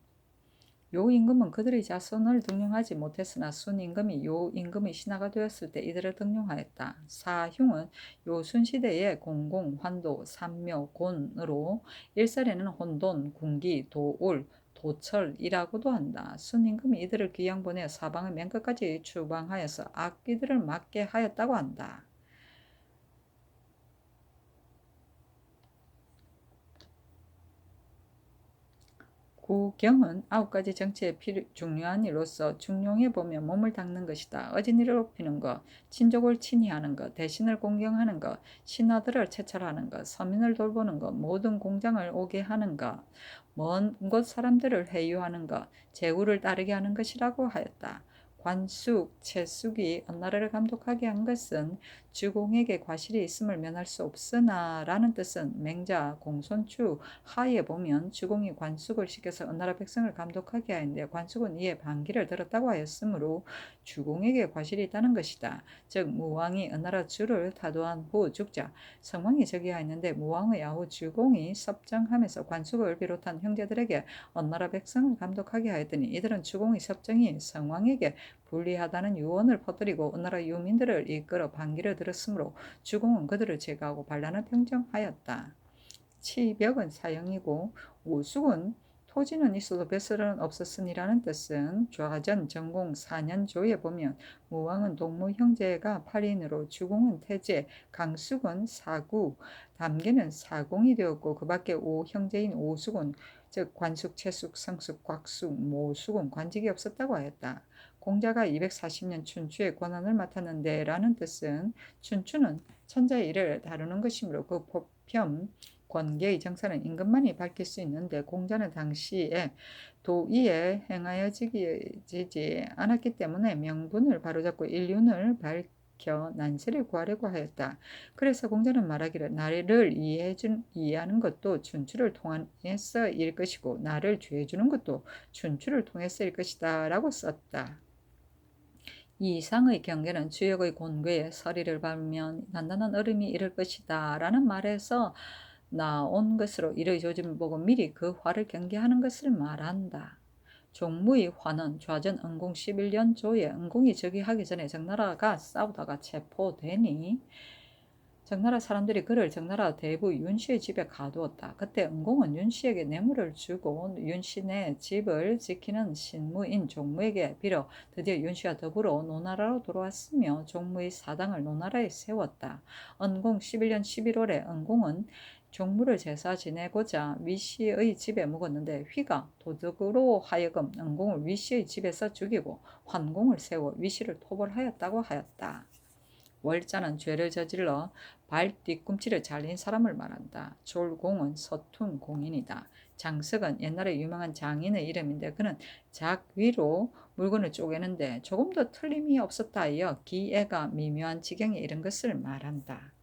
요 임금은 그들의 자손을 등용하지 못했으나 순 임금이 요 임금의 신하가 되었을 때 이들을 등용하였다. 사흉은 요순 시대의 공공, 환도, 삼묘, 곤으로 일설에는 혼돈, 군기, 도울, 도철이라고도 한다. 순 임금이 이들을 귀양 보내 사방을 맨 끝까지 추방하여서 악귀들을 맞게 하였다고 한다. 구경은 9가지 정치에 중요한 일로서 중용해 보면 몸을 닦는 것이다. 어진이를 높이는 것, 친족을 친히하는 것, 대신을 공경하는 것, 신하들을 채찰하는 것, 서민을 돌보는 것, 모든 공장을 오게 하는 것, 먼 곳 사람들을 회유하는 것, 제후를 따르게 하는 것이라고 하였다. 관숙, 채숙이 언나라를 감독하게 한 것은 주공에게 과실이 있음을 면할 수 없으나 라는 뜻은 맹자, 공손추 하에 보면 주공이 관숙을 시켜서 언나라 백성을 감독하게 하였는데 관숙은 이에 반기를 들었다고 하였으므로 주공에게 과실이 있다는 것이다. 즉 무왕이 언나라 주를 타도한 후 죽자 성왕이 즉위하였는데 무왕의 아후 주공이 섭정하면서 관숙을 비롯한 형제들에게 언나라 백성을 감독하게 하였더니 이들은 주공의 섭정이 성왕에게 불리하다는 유언을 퍼뜨리고 언나라 유민들을 이끌어 반기를 들었으므로 주공은 그들을 제거하고 반란을 평정하였다. 치벽은 사형이고 오숙은 토지는 있어도 벼슬은 없었으니라는 뜻은 좌전 정공 4년 조에 보면 무왕은 동무 형제가 8인으로 주공은 태제, 강숙은 사구, 담계는 사공이 되었고 그 밖에 5형제인 오숙은 즉 관숙, 채숙, 성숙, 곽숙, 모숙은 관직이 없었다고 하였다. 공자가 240년 춘추의 권한을 맡았는데 라는 뜻은 춘추는 천자의 일을 다루는 것이므로 그 보편 권계의 정사는 임금만이 밝힐 수 있는데 공자는 당시에 도의에 행하여지지 않았기 때문에 명분을 바로잡고 인륜을 밝혀 난세를 구하려고 하였다. 그래서 공자는 말하기를 나를 이해하는 것도 춘추를 통해서일 것이고 나를 죄해주는 것도 춘추를 통해서일 것이다 라고 썼다. 이 이상의 경계는 주역의 곤괴에 서리를 밟으면 단단한 얼음이 이를 것이다 라는 말에서 나온 것으로 이의 조짐을 보고 미리 그 화를 경계하는 것을 말한다. 종무의 화는 좌전 은공 11년 조에 은공이 즉위하기 전에 정나라가 싸우다가 체포되니 정나라 사람들이 그를 정나라 대부 윤씨의 집에 가두었다. 그때 은공은 윤씨에게 뇌물을 주고 윤씨네 집을 지키는 신무인 종무에게 빌어 드디어 윤씨와 더불어 노나라로 돌아왔으며 종무의 사당을 노나라에 세웠다. 은공 11년 11월에 은공은 종무를 제사 지내고자 위씨의 집에 묵었는데 휘가 도둑으로 하여금 은공을 위씨의 집에서 죽이고 환공을 세워 위씨를 토벌하였다고 하였다. 월자는 죄를 저질러 발 뒤꿈치를 잘린 사람을 말한다. 졸공은 서툰 공인이다. 장석은 옛날에 유명한 장인의 이름인데 그는 작위로 물건을 쪼개는데 조금도 틀림이 없었다 하여 기애가 미묘한 지경에 이른 것을 말한다.